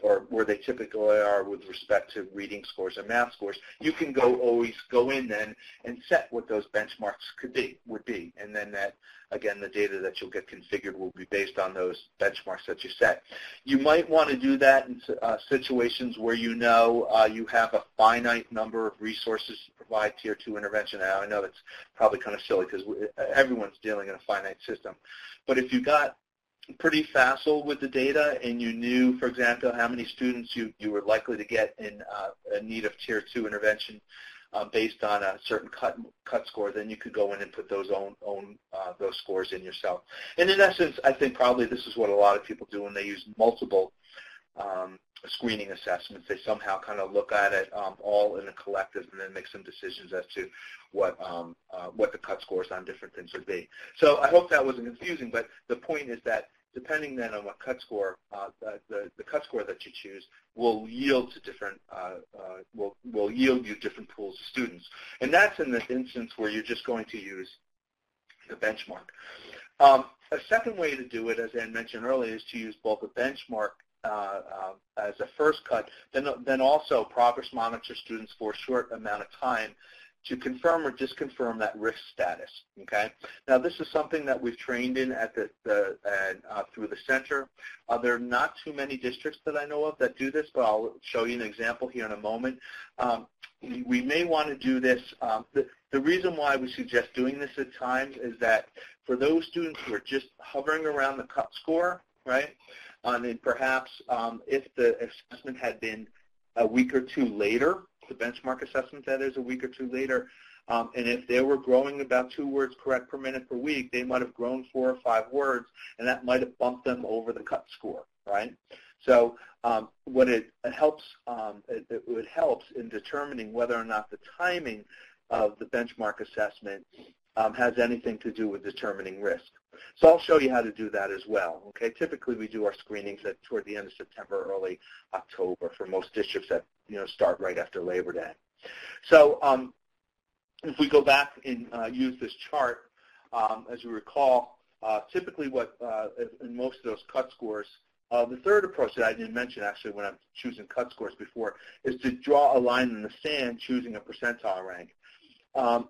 or where they typically are with respect to reading scores and math scores, you can always go in then and set what those benchmarks would be. And then that, again, the data that you'll get configured will be based on those benchmarks that you set. You might want to do that in situations where you know you have a finite number of resources to provide Tier 2 intervention. Now, I know it's probably kind of silly because everyone's dealing in a finite system. But if you got pretty facile with the data and you knew, for example, how many students you were likely to get in need of Tier 2 intervention based on a certain cut score, then you could go in and put those those scores in yourself. And in essence, I think probably this is what a lot of people do when they use multiple screening assessments. They somehow kind of look at it all in a collective and then make some decisions as to what the cut scores on different things would be. So I hope that wasn't confusing, but the point is that depending then on what cut score, the cut score that you choose will yield to different, will yield you different pools of students. And that's in the instance where you're just going to use the benchmark. A second way to do it, as Ann mentioned earlier, is to use both a benchmark as a first cut, then also progress monitor students for a short amount of time to confirm or disconfirm that risk status. Okay. Now this is something that we've trained in at through the center. There are not too many districts that I know of that do this, but I'll show you an example here in a moment. We may want to do this. The reason why we suggest doing this at times is that for those students who are just hovering around the cut score, right? And perhaps if the assessment had been a week or two later, the benchmark assessment that is a week or two later, and if they were growing about 2 words correct per minute per week, they might have grown 4 or 5 words, and that might have bumped them over the cut score, right? So what it helps in determining whether or not the timing of the benchmark assessment has anything to do with determining risk. So I'll show you how to do that as well. Okay, typically we do our screenings toward the end of September, early October for most districts that start right after Labor Day. So if we go back and use this chart, as you recall, typically what in most of those cut scores, the third approach that I didn't mention actually when I'm choosing cut scores before is to draw a line in the sand choosing a percentile rank.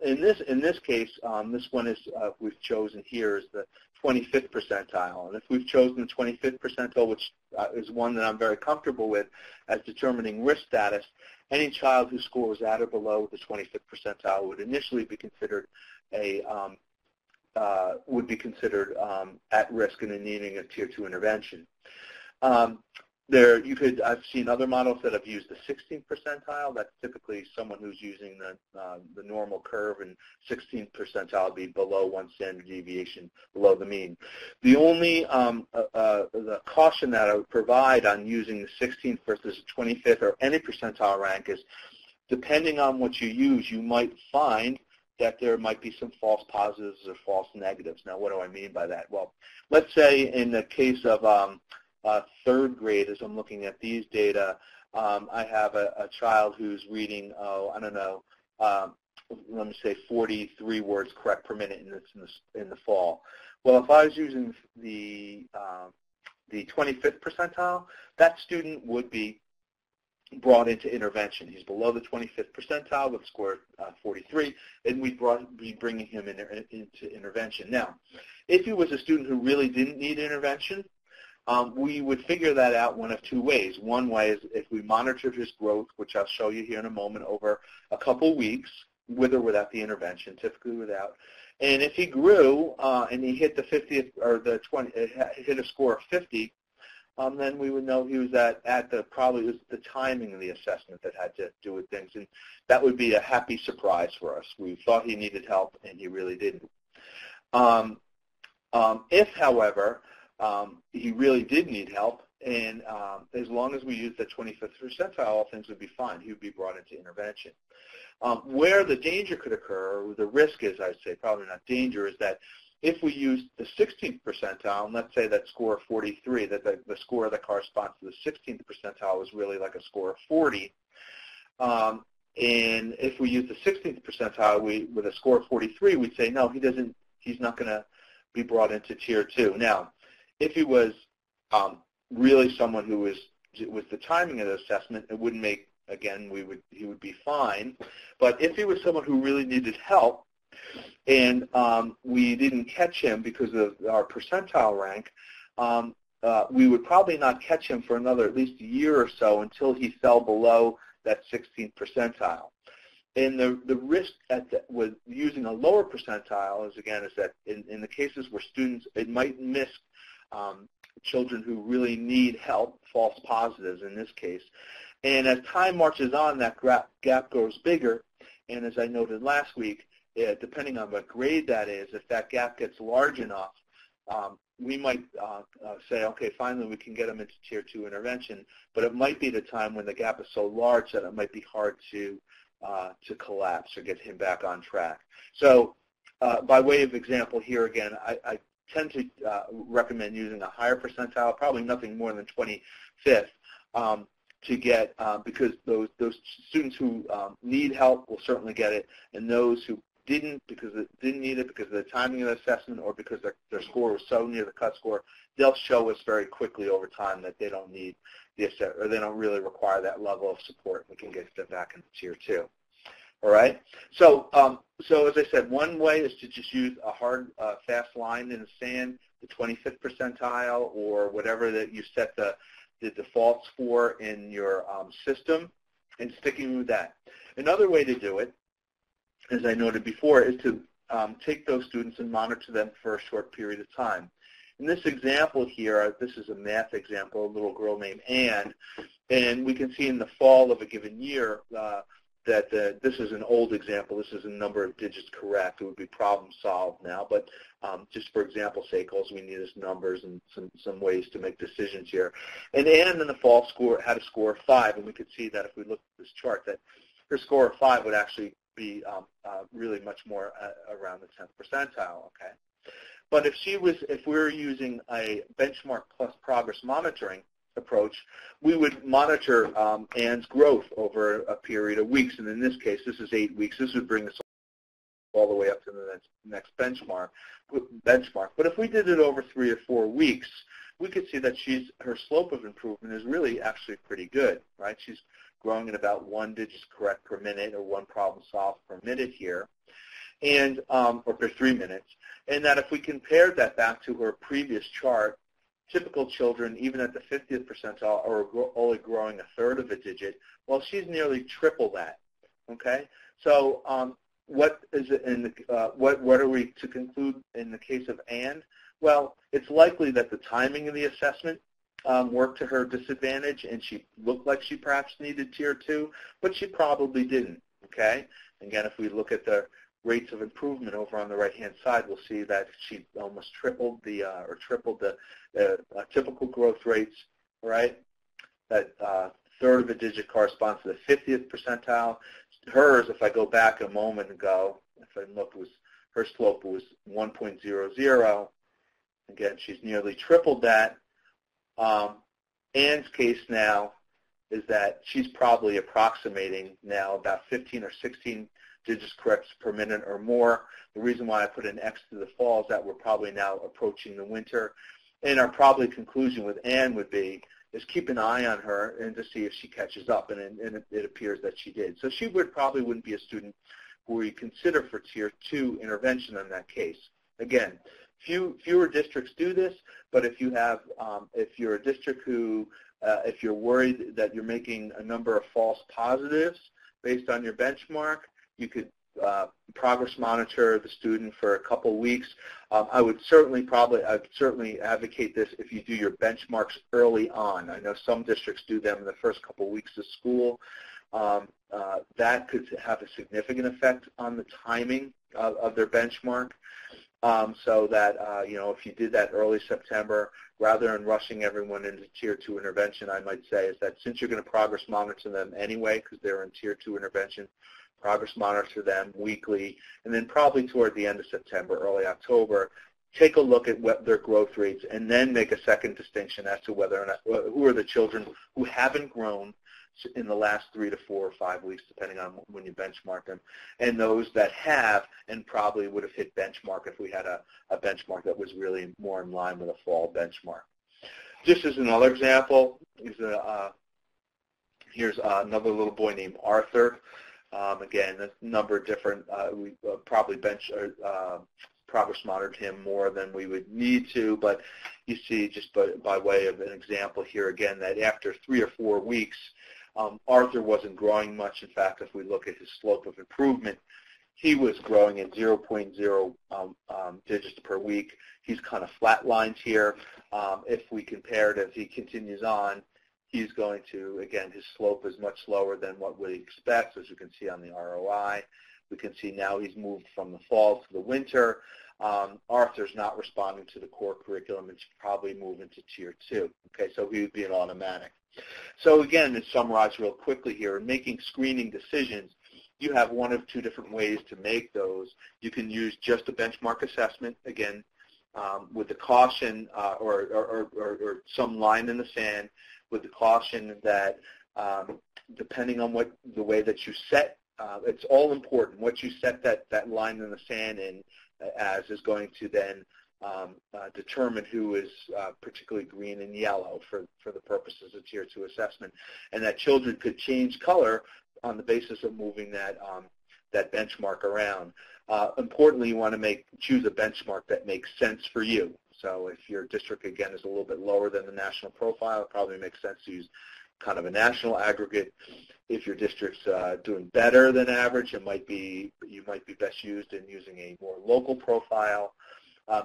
In this case, this one is we've chosen here is the 25th percentile. And if we've chosen the 25th percentile, which is one that I'm very comfortable with as determining risk status, any child who scores at or below the 25th percentile would initially be considered at risk and in needing a Tier 2 intervention. I've seen other models that have used the 16th percentile. That's typically someone who's using the normal curve, and 16th percentile would be below one standard deviation below the mean. The only the caution that I would provide on using the 16th versus 25th or any percentile rank is, depending on what you use, you might find that there might be some false positives or false negatives. Now, what do I mean by that? Well, let's say in the case of third grade, as I'm looking at these data, I have a child who's reading, let me say 43 words correct per minute in the fall. Well, if I was using the 25th percentile, that student would be brought into intervention. He's below the 25th percentile with a score of 43, and we'd be bringing him into intervention. Now, if he was a student who really didn't need intervention, we would figure that out one of two ways. One way is if we monitored his growth, which I'll show you here in a moment, over a couple weeks, with or without the intervention, typically without. And if he grew and he hit the 50th or the 20, hit a score of 50, then we would know he was probably was the timing of the assessment that had to do with things, and that would be a happy surprise for us. We thought he needed help, and he really didn't. If, however, he really did need help, and as long as we use the 25th percentile, all things would be fine. He would be brought into intervention. Where the danger could occur, or the risk is, I'd say, probably not danger, is that if we use the 16th percentile, and let's say that score of 43, that the score that corresponds to the 16th percentile is really like a score of 40, and if we use the 16th percentile with a score of 43, we'd say, no, he's not going to be brought into Tier 2. Now, if he was really someone who was the timing of the assessment, it wouldn't make, again, he would be fine. But if he was someone who really needed help, and we didn't catch him because of our percentile rank, we would probably not catch him for another at least a year or so until he fell below that 16th percentile. And the risk with using a lower percentile is that in the cases where students, it might miss children who really need help, false positives in this case. And as time marches on, that gap grows bigger. And as I noted last week, depending on what grade that is, if that gap gets large enough, we might say, okay, finally we can get them into Tier 2 intervention, but it might be the time when the gap is so large that it might be hard to collapse or get him back on track. So by way of example here again, I tend to recommend using a higher percentile, probably nothing more than 25th, to get, because those students who need help will certainly get it, and those who didn't need it because of the timing of the assessment or because their score was so near the cut score, they'll show us very quickly over time that they don't need the assessment, or they don't really require that level of support. We can get them back into Tier 2. All right. So, as I said, one way is to just use a hard, fast line in the sand, the 25th percentile, or whatever that you set the defaults for in your system, and sticking with that. Another way to do it, as I noted before, is to take those students and monitor them for a short period of time. In this example here, this is a math example, a little girl named Anne, and we can see in the fall of a given year that this is an old example. This is a number of digits correct. It would be problem solved now, but just for example's sake, all we need is numbers and some ways to make decisions here. And Anne in the fall had a score of 5, and we could see that if we look at this chart that her score of 5 would actually be really much more around the 10th percentile. Okay, but if we're using a benchmark plus progress monitoring approach, we would monitor Anne's growth over a period of weeks, and in this case, this is 8 weeks. This would bring us all the way up to the next benchmark. But if we did it over 3 or 4 weeks, we could see that her slope of improvement is really actually pretty good, right? She's growing at about 1 digit correct per minute, or 1 problem solved per minute here. and or for 3 minutes, and that if we compared that back to her previous chart, typical children, even at the 50th percentile, are only growing a third of a digit. Well, she's nearly triple that. Okay, so what is it in the, what are we to conclude in the case of Anne? Well, it's likely that the timing of the assessment worked to her disadvantage, and she looked like she perhaps needed Tier 2, but she probably didn't. Okay, again, if we look at the rates of improvement over on the right-hand side, we'll see that she almost tripled the or tripled the typical growth rates. Right, that third of a digit corresponds to the 50th percentile. Hers, if I go back a moment ago, if I look, her slope was 1.00. Again, she's nearly tripled that. Anne's case now is that she's probably approximating now about 15 or 16 digits corrects per minute or more. The reason why I put an X to the fall is that we're probably now approaching the winter. And our probably conclusion with Anne would be is keep an eye on her and to see if she catches up, and it appears that she did. So she probably wouldn't be a student who we consider for Tier 2 intervention in that case. Again, fewer districts do this, but if you have, if you're a district who, if you're worried that you're making a number of false positives based on your benchmark, you could progress monitor the student for a couple weeks. I would certainly advocate this if you do your benchmarks early on. I know some districts do them in the first couple weeks of school. That could have a significant effect on the timing of their benchmark. So that, if you did that early September, rather than rushing everyone into Tier 2 intervention, I might say is that since you're going to progress monitor them anyway because they're in Tier 2 intervention, progress monitor them weekly, and then probably toward the end of September, early October, take a look at what their growth rates and then make a second distinction as to whether or not, who are the children who haven't grown in the last 3 to 4 or 5 weeks, depending on when you benchmark them, and those that have and probably would have hit benchmark if we had a benchmark that was really more in line with a fall benchmark. Just as another example, here's another little boy named Arthur. Again, a number of different, we probably progress monitored him more than we would need to, but you see just by way of an example here again that after 3 or 4 weeks, Arthur wasn't growing much. In fact, if we look at his slope of improvement, he was growing at 0.0 digits per week. He's kind of flatlined here. If we compare it as he continues on, he's going to, again, his slope is much lower than what we expect, as you can see on the ROI. We can see now he's moved from the fall to the winter. Arthur's not responding to the core curriculum and should probably move into Tier 2. Okay, so he would be an automatic. So again, to summarize real quickly here, in making screening decisions, you have one of two different ways to make those. You can use just a benchmark assessment, again, with the caution or some line in the sand, with the caution that depending on the way that you set, it's all important. What you set that line in the sand in as is going to then determine who is particularly green and yellow for the purposes of Tier 2 assessment, and that children could change color on the basis of moving that benchmark around. Importantly, you want to choose a benchmark that makes sense for you. So if your district, again, is a little bit lower than the national profile, it probably makes sense to use kind of a national aggregate. If your district's doing better than average, you might be best used in using a more local profile.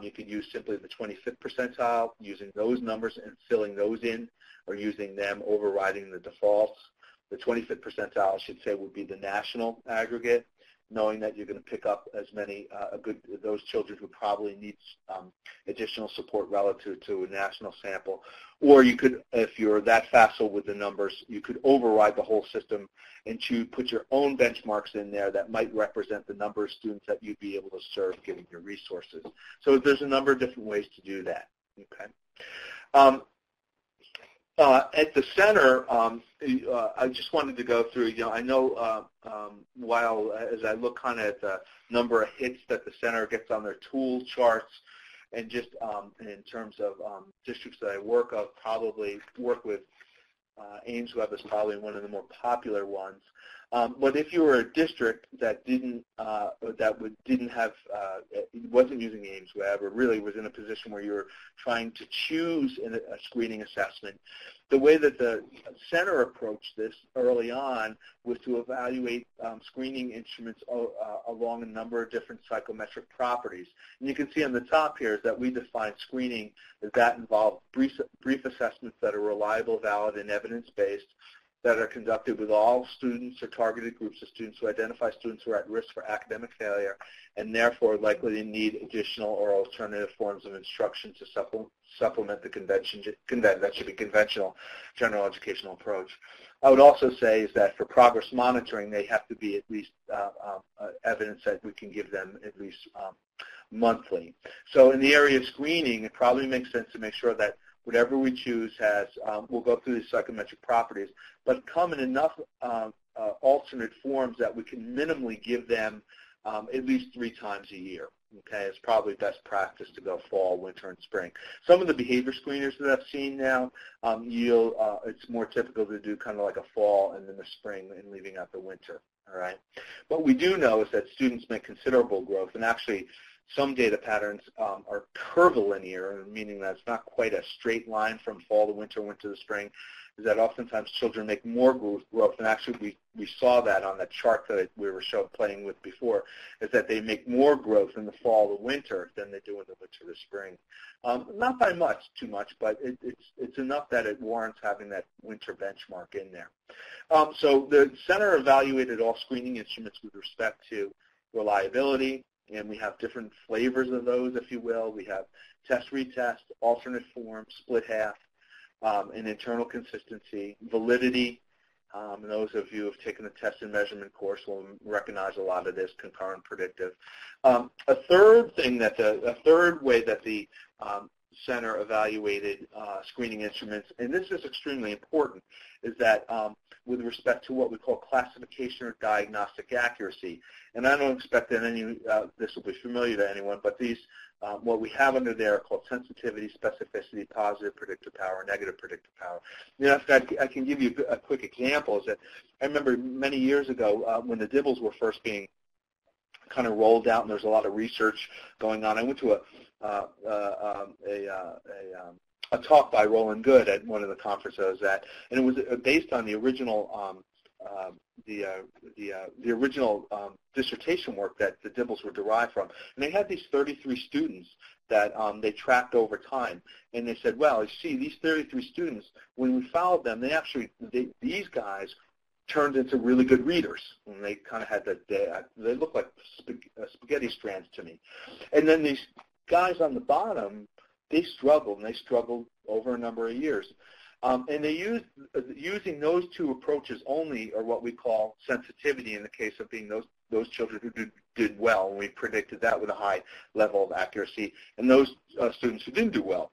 You could use simply the 25th percentile, using those numbers and filling those in, or using them overriding the defaults. The 25th percentile, I should say, would be the national aggregate, knowing that you're going to pick up as many those children who probably need additional support relative to a national sample. Or you could, if you're that facile with the numbers, you could override the whole system and put your own benchmarks in there that might represent the number of students that you'd be able to serve given your resources. So there's a number of different ways to do that. Okay. At the center, I just wanted to go through, I know while as I look kind of at the number of hits that the center gets on their tool charts, and just in terms of districts that I work with, Ames Web is probably one of the more popular ones. But if you were a district that wasn't using Ames Web, or really was in a position where you were trying to choose a screening assessment, the way that the center approached this early on was to evaluate screening instruments along a number of different psychometric properties. And you can see on the top here is that we define screening as that involves brief assessments that are reliable, valid, and evidence-based, that are conducted with all students or targeted groups of students who identify students who are at risk for academic failure and therefore likely to need additional or alternative forms of instruction to supplement the conventional general educational approach. I would also say is that for progress monitoring, they have to be at least evidence that we can give them at least monthly. So in the area of screening, it probably makes sense to make sure that whatever we choose has, we'll go through these psychometric properties, but come in enough alternate forms that we can minimally give them at least 3 times a year. Okay, it's probably best practice to go fall, winter, and spring. Some of the behavior screeners that I've seen now, it's more typical to do kind of like a fall and then the spring and leaving out the winter. All right. What we do know is that students make considerable growth, and actually some data patterns are curvilinear, meaning that it's not quite a straight line from fall to winter, winter to spring, is that oftentimes children make more growth, and actually we saw that on the chart that we were playing with before, is that they make more growth in the fall to winter than they do in the winter to spring. Not by too much, but it's enough that it warrants having that winter benchmark in there. So the center evaluated all screening instruments with respect to reliability, and we have different flavors of those, if you will. We have test, retest, alternate form, split half, and internal consistency, validity. And those of you who have taken the test and measurement course will recognize a lot of this, concurrent, predictive. A third way that the center evaluated screening instruments, and this is extremely important, is that with respect to what we call classification or diagnostic accuracy. And I don't expect that this will be familiar to anyone, but these, what we have under there are called sensitivity, specificity, positive predictive power, negative predictive power. You know, I can give you a quick example. Is that I remember many years ago when the DIBELS were first being kind of rolled out, and there's a lot of research going on. I went to a talk by Roland Good at one of the conferences I was at, and it was based on the original the original dissertation work that the DIBELS were derived from. And they had these 33 students that they tracked over time, and they said, well, you see, these 33 students, when we followed them, these guys turned into really good readers, and they kind of had they looked like spaghetti strands to me. And then these guys on the bottom, they struggled, and they struggled over a number of years. And they using those two approaches only, or what we call sensitivity in the case of being those children who did well, and we predicted that with a high level of accuracy, and those students who didn't do well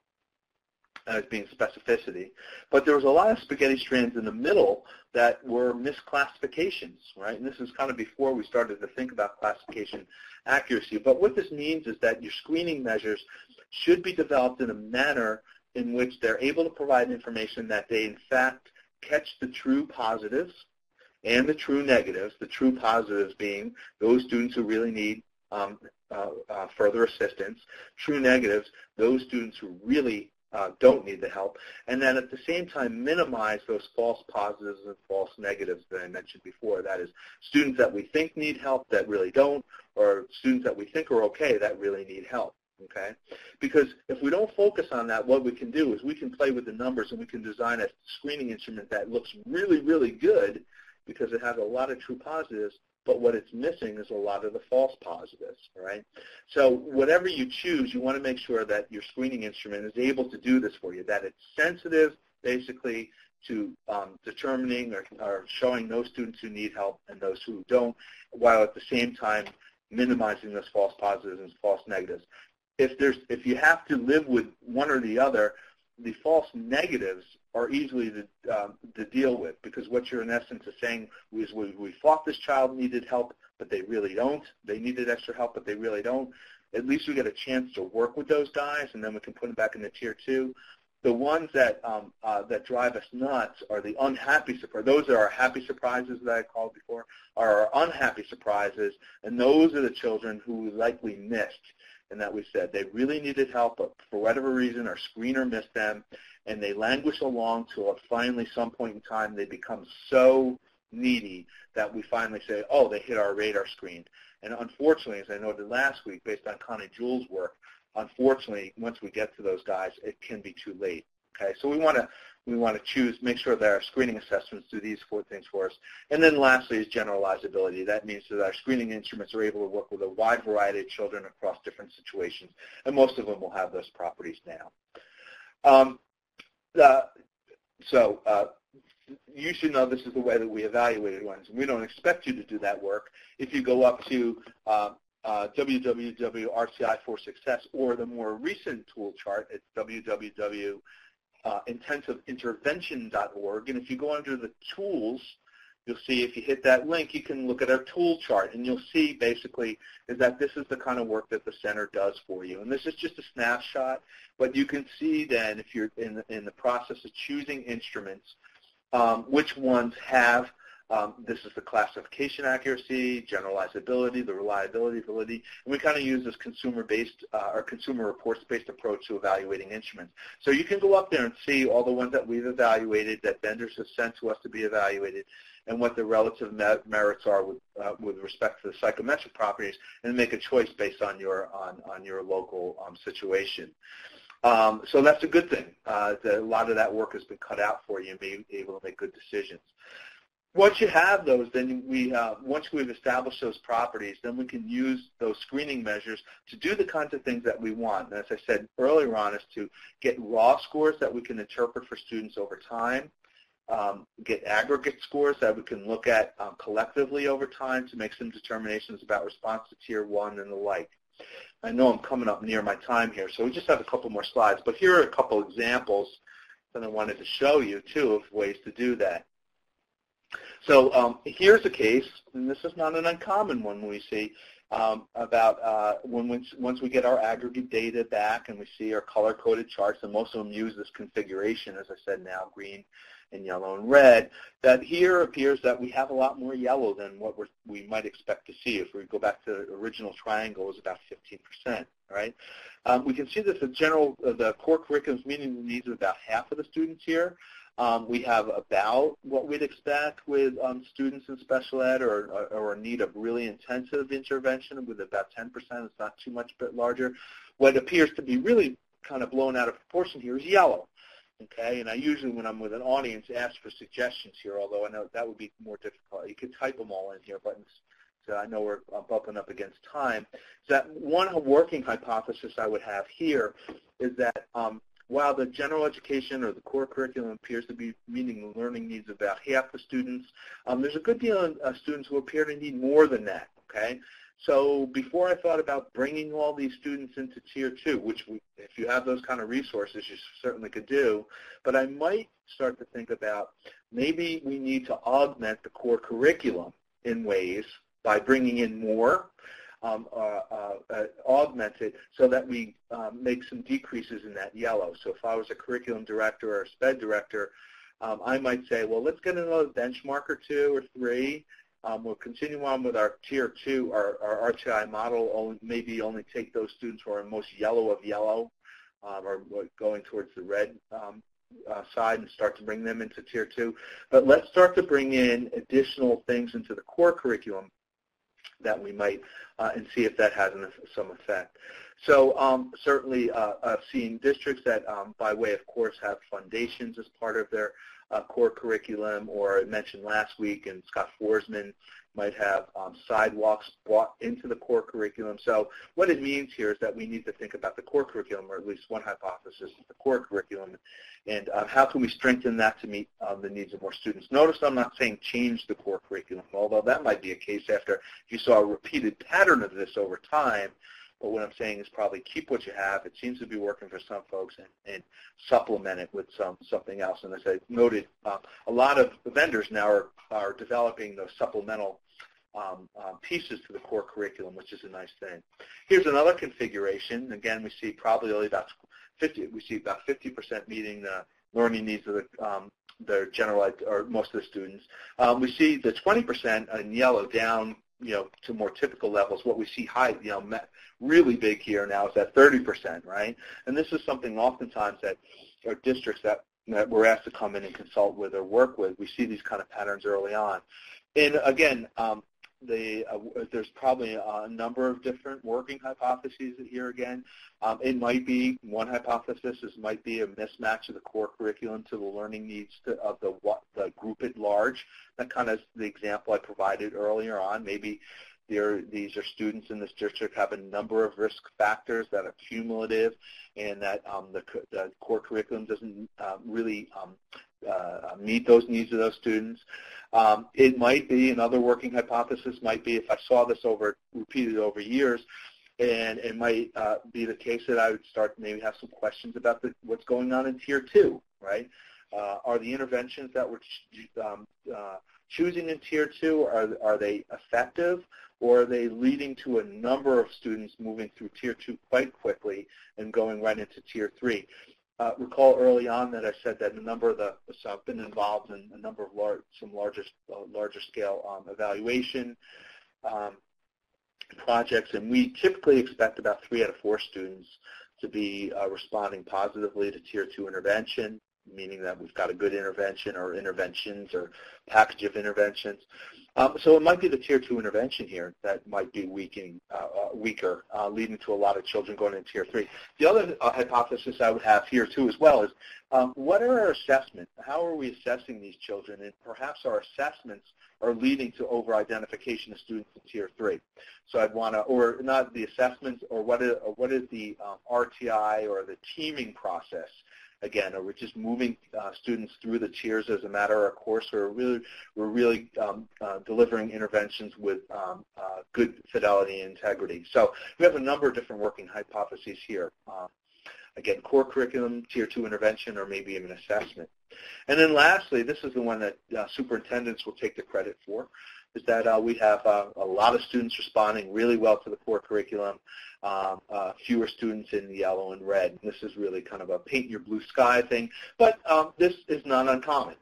as being specificity. But there was a lot of spaghetti strands in the middle that were misclassifications, right? And this is kind of before we started to think about classification accuracy. But what this means is that your screening measures should be developed in a manner in which they're able to provide information that they, in fact, catch the true positives and the true negatives, the true positives being those students who really need further assistance, true negatives, those students who really don't need the help, and then at the same time minimize those false positives and false negatives that I mentioned before. That is, students that we think need help that really don't, or students that we think are okay that really need help. Okay? Because if we don't focus on that, what we can do is we can play with the numbers and we can design a screening instrument that looks really, really good because it has a lot of true positives, but what it's missing is a lot of the false positives, right? So whatever you choose, you want to make sure that your screening instrument is able to do this for you, that it's sensitive, basically, to determining or showing those students who need help and those who don't, while at the same time minimizing those false positives and false negatives. If you have to live with one or the other, the false negatives are easily to deal with, because what you're in essence is saying is we thought this child needed help, but they really don't. They needed extra help, but they really don't. At least we get a chance to work with those guys, and then we can put them back into Tier 2. The ones that that drive us nuts are the unhappy surprises. Those are our happy surprises that I called before, are our unhappy surprises, and those are the children who we likely missed, and that we said they really needed help, but for whatever reason our screener missed them, and they languish along till finally some point in time they become so needy that we finally say, oh, they hit our radar screen. And unfortunately, as I noted last week, based on Connie Jewell's work, unfortunately, once we get to those guys, it can be too late. Okay, so we want to make sure that our screening assessments do these 4 things for us. And then lastly is generalizability. That means that our screening instruments are able to work with a wide variety of children across different situations, and most of them will have those properties now. You should know this is the way that we evaluated ones. We don't expect you to do that work. If you go up to www.RtI for Success, or the more recent tool chart, it's www.intensiveintervention.org. And if you go under the tools, you'll see if you hit that link, you can look at our tool chart, and you'll see basically is that this is the kind of work that the center does for you. And this is just a snapshot, but you can see then if you're in the process of choosing instruments, which ones have, this is the classification accuracy, generalizability, the reliability, validity, and we kind of use this consumer-based or consumer reports-based approach to evaluating instruments. So you can go up there and see all the ones that we've evaluated, that vendors have sent to us to be evaluated, and what the relative merits are with respect to the psychometric properties, and make a choice based on your local situation. So that's a good thing. A lot of that work has been cut out for you and be able to make good decisions. Once you have those, then once we've established those properties, then we can use those screening measures to do the kinds of things that we want. And as I said earlier on, is to get raw scores that we can interpret for students over time, get aggregate scores that we can look at collectively over time to make some determinations about response to Tier 1 and the like. I know I'm coming up near my time here, so we just have a couple more slides. But here are a couple examples that I wanted to show you, too, of ways to do that. So here's a case, and this is not an uncommon one we see, about once we get our aggregate data back and we see our color-coded charts, and most of them use this configuration, as I said now, green and yellow and red, that here appears that we have a lot more yellow than what we might expect to see. If we go back to the original triangle, it was about 15%, right? We can see that the core curriculum's meeting the needs of about half of the students here. We have about what we'd expect with students in special ed or need of really intensive intervention with about 10%. It's not too much, a bit larger. What appears to be really kind of blown out of proportion here is yellow. Okay, and I usually, when I'm with an audience, ask for suggestions here, although I know that would be more difficult. You could type them all in here, but so I know we're bumping up against time. So that one working hypothesis I would have here is that while the general education or the core curriculum appears to be meeting the learning needs of about half the students, there's a good deal of students who appear to need more than that, okay? So before I thought about bringing all these students into Tier 2, which if you have those kind of resources, you certainly could do, but I might start to think about maybe we need to augment the core curriculum in ways by bringing in more, augment it so that we make some decreases in that yellow. So if I was a curriculum director or a SPED director, I might say, well, let's get another benchmark or 2 or 3. We'll continue on with our Tier 2, our RtI model, maybe only take those students who are most yellow of yellow or going towards the red side and start to bring them into Tier 2. But let's start to bring in additional things into the core curriculum that we might and see if that has some effect. So certainly I've seen districts that, by way of course, have foundations as part of their core curriculum, or I mentioned last week, and Scott Forsman might have sidewalks brought into the core curriculum. So what it means here is that we need to think about the core curriculum, or at least one hypothesis is the core curriculum, and how can we strengthen that to meet the needs of more students. Notice I'm not saying change the core curriculum, although that might be a case after you saw a repeated pattern of this over time. But what I'm saying is probably keep what you have. It seems to be working for some folks, and supplement it with something else. And as I noted, a lot of vendors now are developing those supplemental pieces to the core curriculum, which is a nice thing. Here's another configuration. Again, we see probably only about we see about 50% meeting the learning needs of their general ed, or most of the students. We see the 20% in yellow down, to more typical levels. What we see high, really big here now is that 30%, right? And this is something oftentimes that our districts that we're asked to come in and consult with or work with. We see these kind of patterns early on. And again, there's probably a number of different working hypotheses here again. It might be, one hypothesis might be a mismatch of the core curriculum to the learning needs of the group at large. That kind of is the example I provided earlier on. Maybe these are students in this district have a number of risk factors that are cumulative, and that the core curriculum doesn't really meet those needs of those students. It might be, another working hypothesis might be, if I saw this repeated over years, and it might be the case that I would start to maybe have some questions about what's going on in Tier 2, right? Are the interventions that we're choosing in Tier 2, are they effective, or are they leading to a number of students moving through Tier 2 quite quickly and going right into Tier 3? Recall early on that I said that a number of so I've been involved in a number of larger scale evaluation projects, and we typically expect about 3 out of 4 students to be responding positively to Tier 2 intervention, meaning that we've got a good intervention or interventions or package of interventions. So it might be the Tier 2 intervention here that might be weaker, leading to a lot of children going into Tier 3. The other hypothesis I would have here too as well is, what are our assessments? How are we assessing these children? And perhaps our assessments are leading to over-identification of students in Tier 3. So I'd want to, or not the assessments, or what is the RTI or the teaming process? Again, are we just moving students through the tiers as a matter of course, or we're really delivering interventions with good fidelity and integrity? So we have a number of different working hypotheses here. Again, core curriculum, Tier 2 intervention, or maybe even assessment. And then lastly, this is the one that superintendents will take the credit for, is that we have a lot of students responding really well to the core curriculum, fewer students in the yellow and red. And this is really kind of a paint your blue sky thing, but this is not uncommon.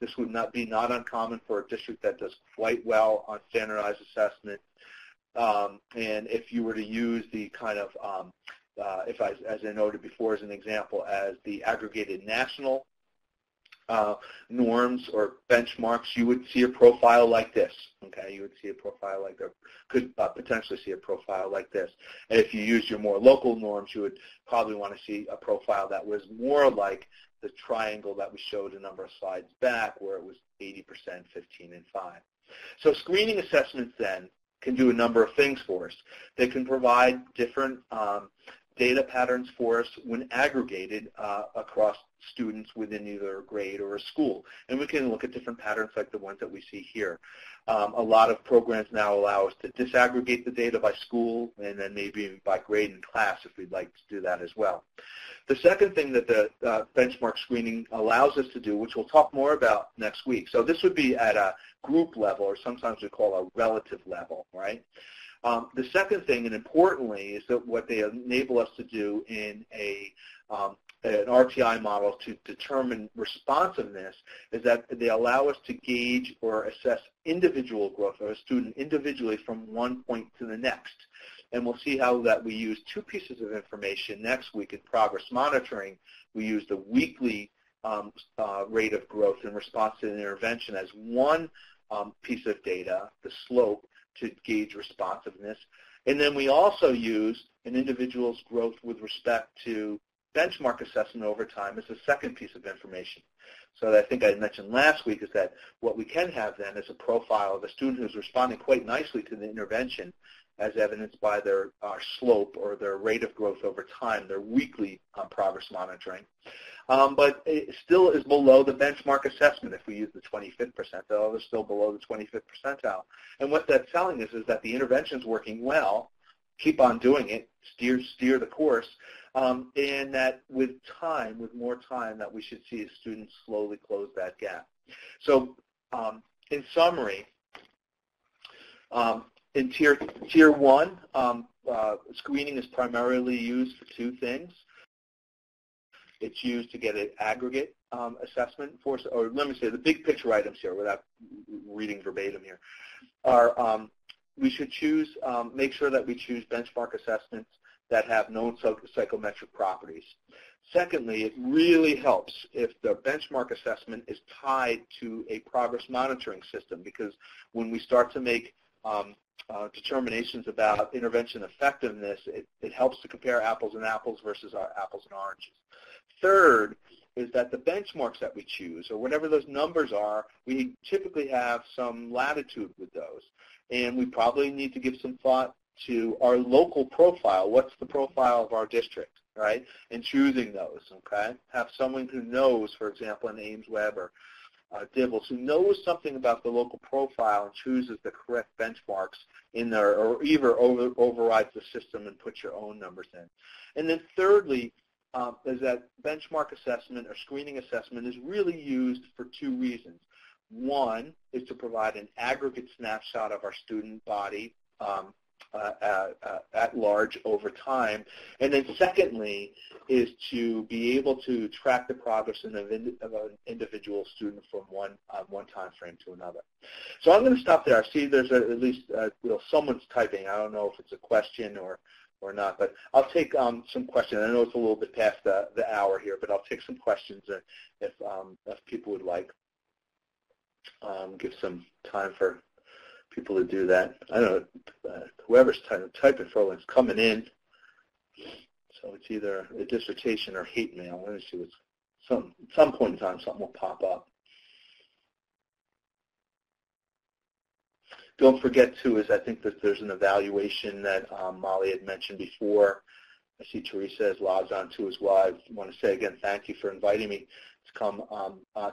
This would not be uncommon for a district that does quite well on standardized assessment. And if you were to use the kind of, as I noted before as an example, as the aggregated national norms or benchmarks, you would see a profile like this. Okay, you would see a profile like that. Could potentially see a profile like this. And if you use your more local norms, you would probably want to see a profile that was more like the triangle that we showed a number of slides back, where it was 80%, 15, and 5. So screening assessments then can do a number of things for us. They can provide different data patterns for us when aggregated across students within either a grade or a school. And we can look at different patterns like the ones that we see here. A lot of programs now allow us to disaggregate the data by school and then maybe by grade and class if we'd like to do that as well. The second thing that the benchmark screening allows us to do, which we'll talk more about next week, so this would be at a group level, or sometimes we call a relative level, right? The second thing, and importantly, is that what they enable us to do in an RtI model to determine responsiveness is that they allow us to gauge or assess individual growth of a student individually from one point to the next. And we'll see how that we use 2 pieces of information next week in progress monitoring. We use the weekly rate of growth in response to an intervention as one piece of data, the slope, to gauge responsiveness. And then we also use an individual's growth with respect to benchmark assessment over time as a second piece of information. So I think I mentioned last week is that what we can have then is a profile of a student who's responding quite nicely to the intervention as evidenced by their slope or their rate of growth over time, their weekly progress monitoring. But it still is below the benchmark assessment if we use the 25th percentile. They're still below the 25th percentile. And what that's telling us is that the intervention's working well, keep on doing it, steer the course, and that with time, with more time, that we should see students slowly close that gap. So in summary, in Tier 1, screening is primarily used for 2 things. It's used to get an aggregate assessment for, or let me say the big picture items here without reading verbatim here, are we should choose, make sure that we choose benchmark assessments that have known psychometric properties. Secondly, it really helps if the benchmark assessment is tied to a progress monitoring system, because when we start to make determinations about intervention effectiveness, it helps to compare apples and apples versus apples and oranges. Third is that the benchmarks that we choose, or whatever those numbers are, we typically have some latitude with those. And we probably need to give some thought to our local profile. What's the profile of our district, right? And choosing those, okay? Have someone who knows, for example, in Ames Web or Dibbles, who knows something about the local profile and chooses the correct benchmarks in there, or either overrides the system and puts your own numbers in. And then thirdly, is that benchmark assessment or screening assessment is really used for two reasons. One is to provide an aggregate snapshot of our student body at large over time. And then secondly is to be able to track the progress of an individual student from one time frame to another. So I'm going to stop there. I see there's at least someone's typing. I don't know if it's a question or not, but I'll take some questions. I know it's a little bit past the hour here, but I'll take some questions if people would like. Give some time for people to do that. I don't know, whoever's typing for is coming in, so it's either a dissertation or hate mail. Let me see what's some point in time something will pop up. Don't forget too is I think that there's an evaluation that Molly had mentioned before. I see Teresa has logged on too as well. I want to say again thank you for inviting me to come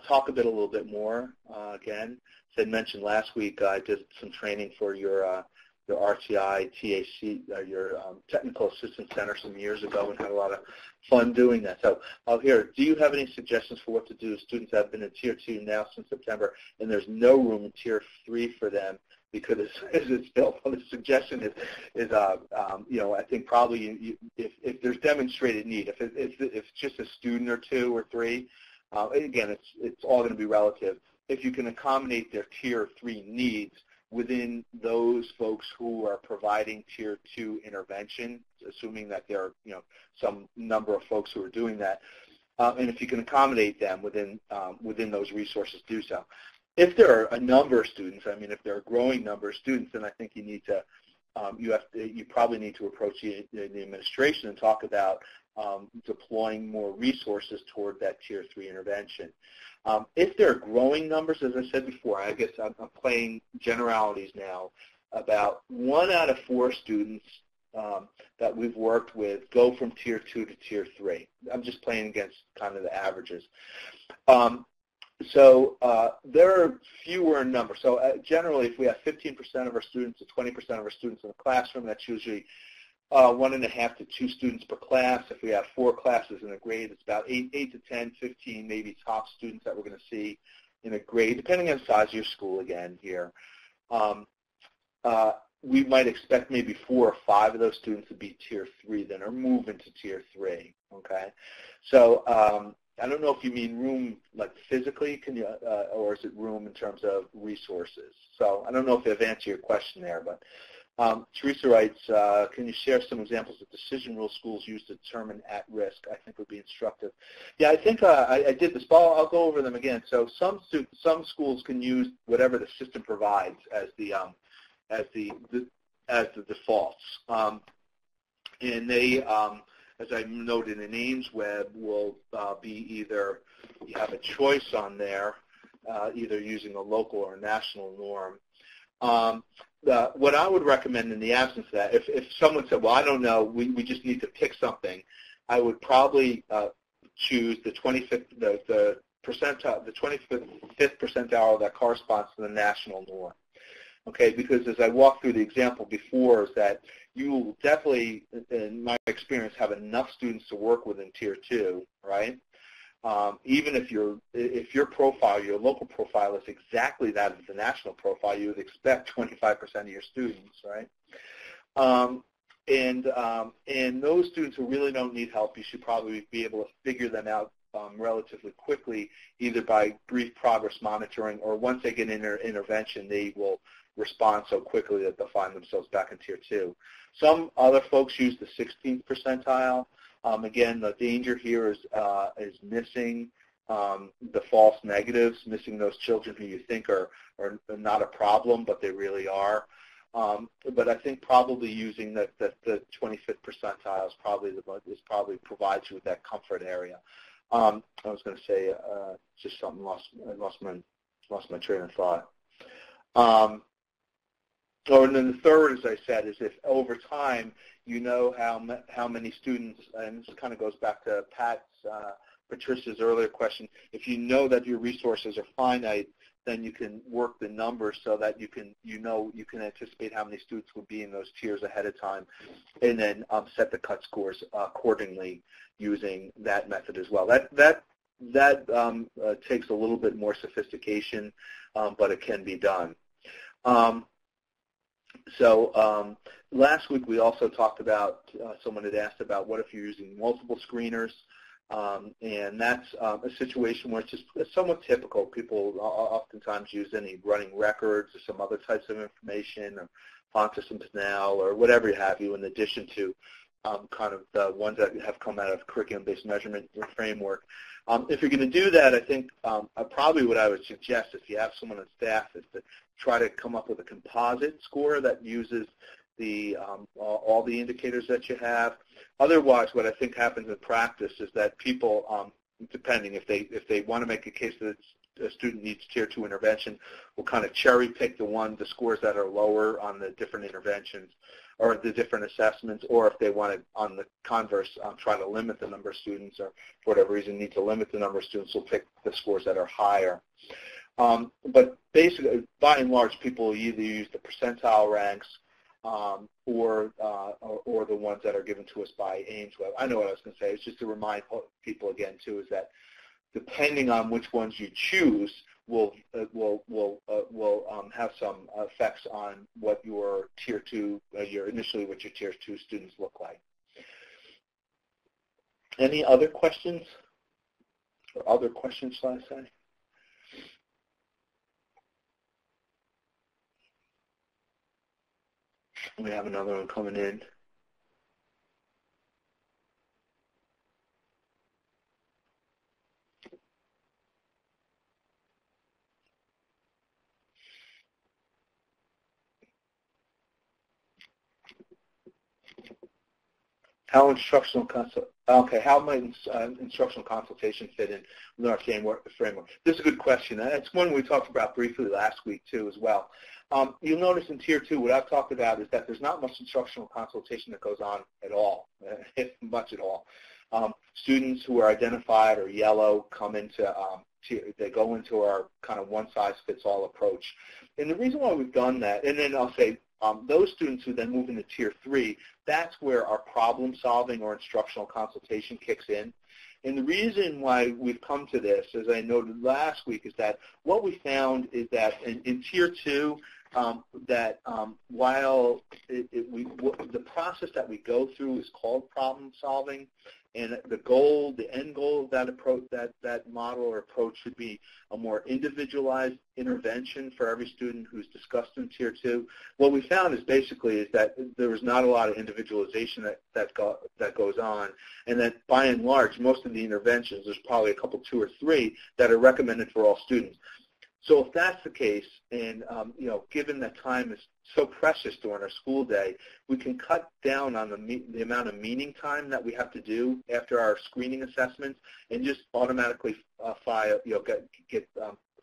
talk a little bit more again. As I mentioned last week, I did some training for your RtI TAC, your Technical Assistance Center some years ago, and had a lot of fun doing that. So I'll hear, do you have any suggestions for what to do? Students have been in Tier 2 now since September, and there's no room in Tier 3 for them because it's built. Well, the suggestion is I think probably if there's demonstrated need, if it's just a student or two or three, again, it's all going to be relative. If you can accommodate their Tier 3 needs within those folks who are providing Tier 2 intervention, assuming that there are some number of folks who are doing that, and if you can accommodate them within those resources, do so. If there are a number of students, if there are a growing number of students, then I think you need to you probably need to approach the administration and talk about deploying more resources toward that Tier 3 intervention. If there are growing numbers, as I said before, I guess I'm playing generalities now, about 1 out of 4 students that we've worked with go from Tier 2 to Tier 3. I'm just playing against kind of the averages. So there are fewer in number. So generally, if we have 15% of our students to 20% of our students in the classroom, that's usually 1.5 to 2 students per class. If we have 4 classes in a grade, it's about 8 to 10, 15 maybe top students that we're going to see in a grade, depending on the size of your school again here. We might expect maybe 4 or 5 of those students to be Tier 3 then, or move into Tier 3, okay? So I don't know if you mean room like physically, can you, or is it room in terms of resources? So I don't know if I've answered your question there, but Teresa writes, can you share some examples of decision rule schools use to determine at risk? I think would be instructive. Yeah, I think I did this, but I'll go over them again. So some schools can use whatever the system provides as the defaults, and they, as I noted in Ames Web, will be either you have a choice on there, either using a local or a national norm. What I would recommend in the absence of that, if someone said, well, I don't know, we just need to pick something, I would probably choose the 25th, the percentile, the 25th percentile that corresponds to the national norm. Okay, because as I walked through the example before, is that you will definitely, in my experience, have enough students to work with in Tier 2, right? Even if your profile, your local profile is exactly that of the national profile, you would expect 25% of your students, right? And those students who really don't need help, you should probably be able to figure them out relatively quickly, either by brief progress monitoring, or once they get in their intervention, they will respond so quickly that they'll find themselves back in Tier 2. Some other folks use the 16th percentile. Again, the danger here is missing the false negatives, missing those children who you think are not a problem, but they really are. But I think probably using the 25th percentile is probably provides you with that comfort area. I was going to say just something. I lost my train of thought. And then the third, as I said, is if over time you know how many students, and this kind of goes back to Patricia's earlier question, if you know that your resources are finite, then you can work the numbers so that you can anticipate how many students will be in those tiers ahead of time, and then set the cut scores accordingly using that method as well. That takes a little bit more sophistication, but it can be done. Last week we also talked about, someone had asked about what if you're using multiple screeners, and that's a situation where it's just somewhat typical. People oftentimes use any running records or some other types of information, or font systems now, or whatever have you, in addition to kind of the ones that have come out of curriculum-based measurement framework. If you're going to do that, I think probably what I would suggest, if you have someone on staff, is to try to come up with a composite score that uses all the indicators that you have. Otherwise, what I think happens in practice is that people, depending if they want to make a case that a student needs Tier 2 intervention, will kind of cherry pick the scores that are lower on the different interventions or the different assessments, or if they want to, on the converse, try to limit the number of students, or for whatever reason need to limit the number of students, will pick the scores that are higher. But basically, by and large, people either use the percentile ranks or the ones that are given to us by Ames Web. I know what I was going to say. It's just to remind people again too, is that depending on which ones you choose will have some effects on what your Tier 2, what your Tier 2 students look like. Any other questions? Or other questions, shall I say? We have another one coming in. How might instructional consultation fit in with our framework? This is a good question. It's one we talked about briefly last week too as well. You'll notice in Tier 2, what I've talked about is that there's not much instructional consultation that goes on at all, if much at all. Students who are identified or yellow come into they go into our kind of one-size-fits-all approach. And the reason why we've done that, and then I'll say those students who then move into Tier 3, that's where our problem-solving or instructional consultation kicks in. And the reason why we've come to this, as I noted last week, is that what we found is that in Tier 2, while the process that we go through is called problem-solving, and the end goal of that approach, that model or approach, should be a more individualized intervention for every student who's discussed in Tier 2. What we found is that there was not a lot of individualization that goes on, and that by and large, most of the interventions, there's probably a couple, 2 or 3, that are recommended for all students. So if that's the case, and given that time is so precious during our school day, we can cut down on the amount of meeting time that we have to do after our screening assessments, and just automatically get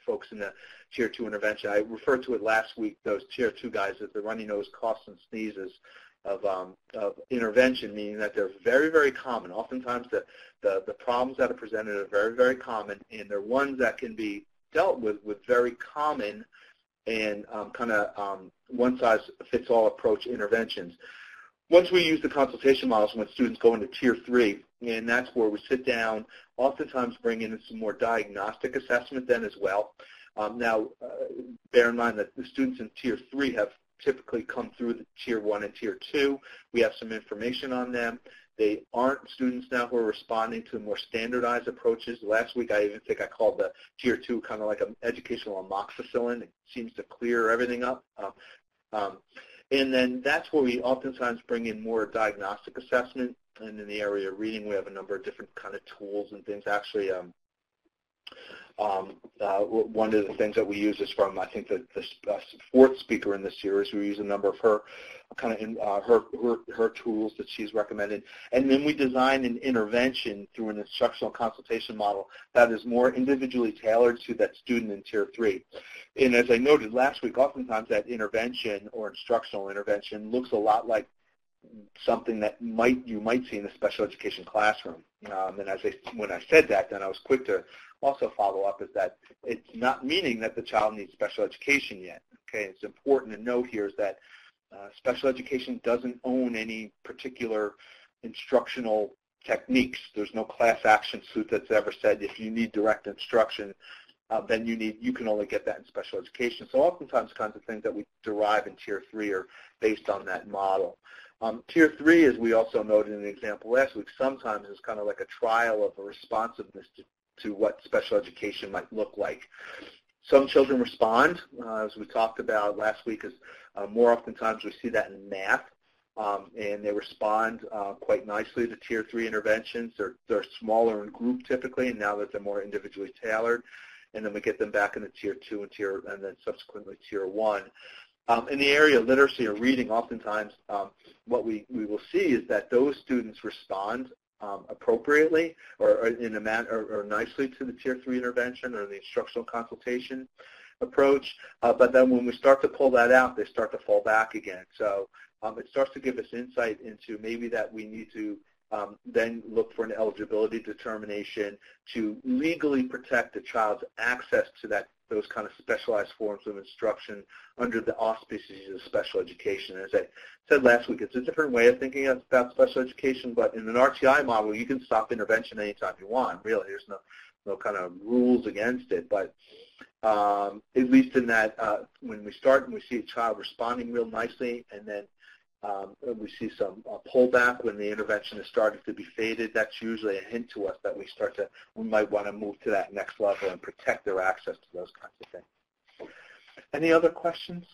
folks in the Tier 2 intervention. I referred to it last week, those Tier 2 guys, as the runny nose, coughs, and sneezes of intervention, meaning that they're very, very common. Oftentimes the problems that are presented are very, very common, and they're ones that can be dealt with very common and kind of one-size-fits-all approach interventions. Once we use the consultation models when students go into Tier 3, and that's where we sit down, oftentimes bring in some more diagnostic assessment then as well. Now, bear in mind that the students in Tier 3 have typically come through the Tier 1 and Tier 2. We have some information on them. They aren't students now who are responding to more standardized approaches. Last week, I even think I called the Tier 2 kind of like an educational amoxicillin. It seems to clear everything up. And then that's where we oftentimes bring in more diagnostic assessment. And in the area of reading, we have a number of different kind of tools and things. Actually, one of the things that we use is from, I think, the fourth speaker in this series. We use a number of her her tools that she's recommended. And then we design an intervention through an instructional consultation model that is more individually tailored to that student in Tier 3. And as I noted last week, oftentimes that intervention or instructional intervention looks a lot like something that you might see in a special education classroom. And when I said that, then I was quick to also follow up is that it's not meaning that the child needs special education yet. Okay, it's important to note here is that special education doesn't own any particular instructional techniques. There's no class action suit that's ever said if you need direct instruction, then you can only get that in special education. So oftentimes kinds of things that we derive in Tier 3 are based on that model. Tier 3, as we also noted in the example last week, sometimes is kind of like a trial of a responsiveness to what special education might look like. Some children respond, as we talked about last week, is more oftentimes we see that in math, and they respond quite nicely to Tier 3 interventions. They're smaller in group typically, and now that they're more individually tailored, and then we get them back into Tier 2 and then subsequently Tier 1. In the area of literacy or reading, oftentimes what we will see is that those students respond appropriately or in a manner or nicely to the Tier 3 intervention or the instructional consultation approach, but then when we start to pull that out, they start to fall back again. So it starts to give us insight into maybe that we need to then look for an eligibility determination to legally protect the child's access to those kind of specialized forms of instruction under the auspices of special education. As I said last week, it's a different way of thinking about special education, but in an RtI model, you can stop intervention anytime you want, really. There's no kind of rules against it, but at least in that when we start and we see a child responding real nicely and then we see some pullback when the intervention is starting to be faded, that's usually a hint to us that we might want to move to that next level and protect their access to those kinds of things. Any other questions?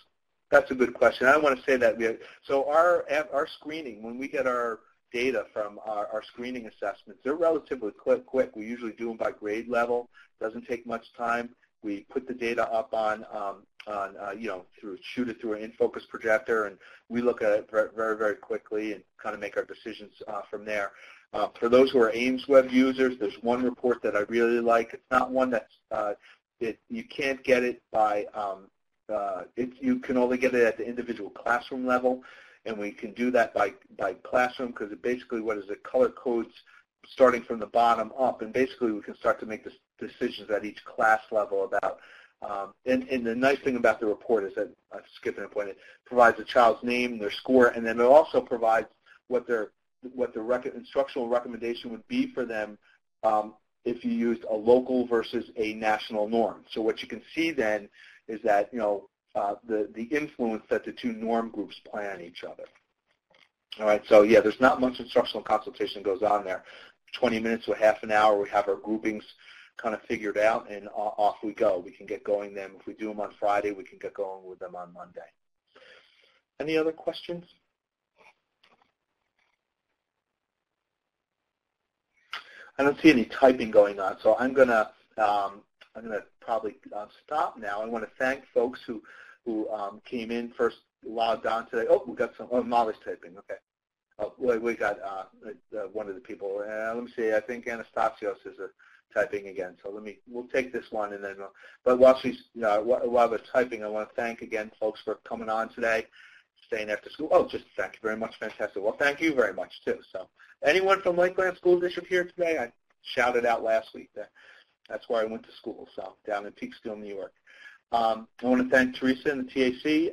That's a good question. I want to say that so our screening, when we get our data from our screening assessments, they're relatively quick. We usually do them by grade level. Doesn't take much time. We put the data up shoot it through an in-focus projector, and we look at it very, very quickly and kind of make our decisions from there. For those who are Ames web users, there's one report that I really like. It's not one that's you can't get it by you can only get it at the individual classroom level, and we can do that by classroom because it color codes starting from the bottom up, and basically we can start to make decisions at each class level about. And the nice thing about the report is that, I'm skipping a point, it provides the child's name, their score, and then it also provides what the instructional recommendation would be for them if you used a local versus a national norm. So what you can see then is that the influence that the two norm groups play on each other. All right, so yeah, there's not much instructional consultation goes on there. 20 minutes to a half an hour, we have our groupings kind of figured out, and off we go. We can get going then. If we do them on Friday, we can get going with them on Monday. Any other questions? I don't see any typing going on, so I'm gonna probably stop now. I want to thank folks who came in first, logged on today. Oh, we got some. Oh, Molly's typing. Okay. Oh, we got one of the people. Let me see. I think Anastasios is typing again. So we'll take this one, and then. But while we're typing, I want to thank again folks for coming on today, staying after school. Oh, just thank you very much, fantastic. Well, thank you very much too. So, anyone from Lakeland School District here today? I shouted out last week. That's where I went to school. So down in Peekskill, New York. I want to thank Teresa and the TAC,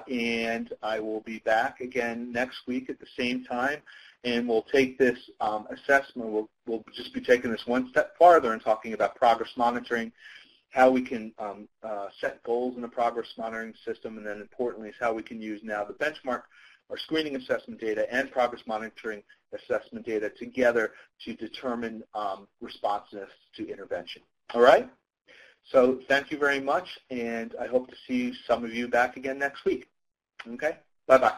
and I will be back again next week at the same time, and we'll take this assessment. We'll just be taking this one step farther and talking about progress monitoring, how we can set goals in a progress monitoring system, and then importantly is how we can use now the benchmark or screening assessment data and progress monitoring assessment data together to determine responsiveness to intervention. All right? So thank you very much, and I hope to see some of you back again next week. Okay? Bye-bye.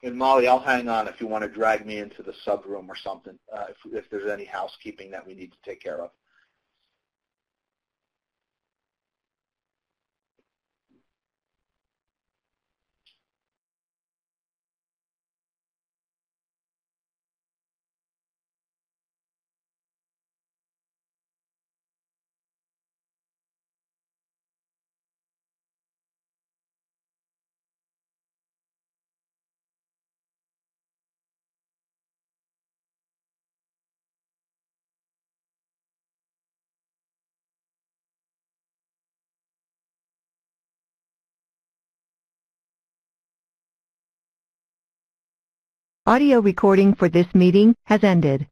And Molly, I'll hang on if you want to drag me into the sub room or something, if there's any housekeeping that we need to take care of. Audio recording for this meeting has ended.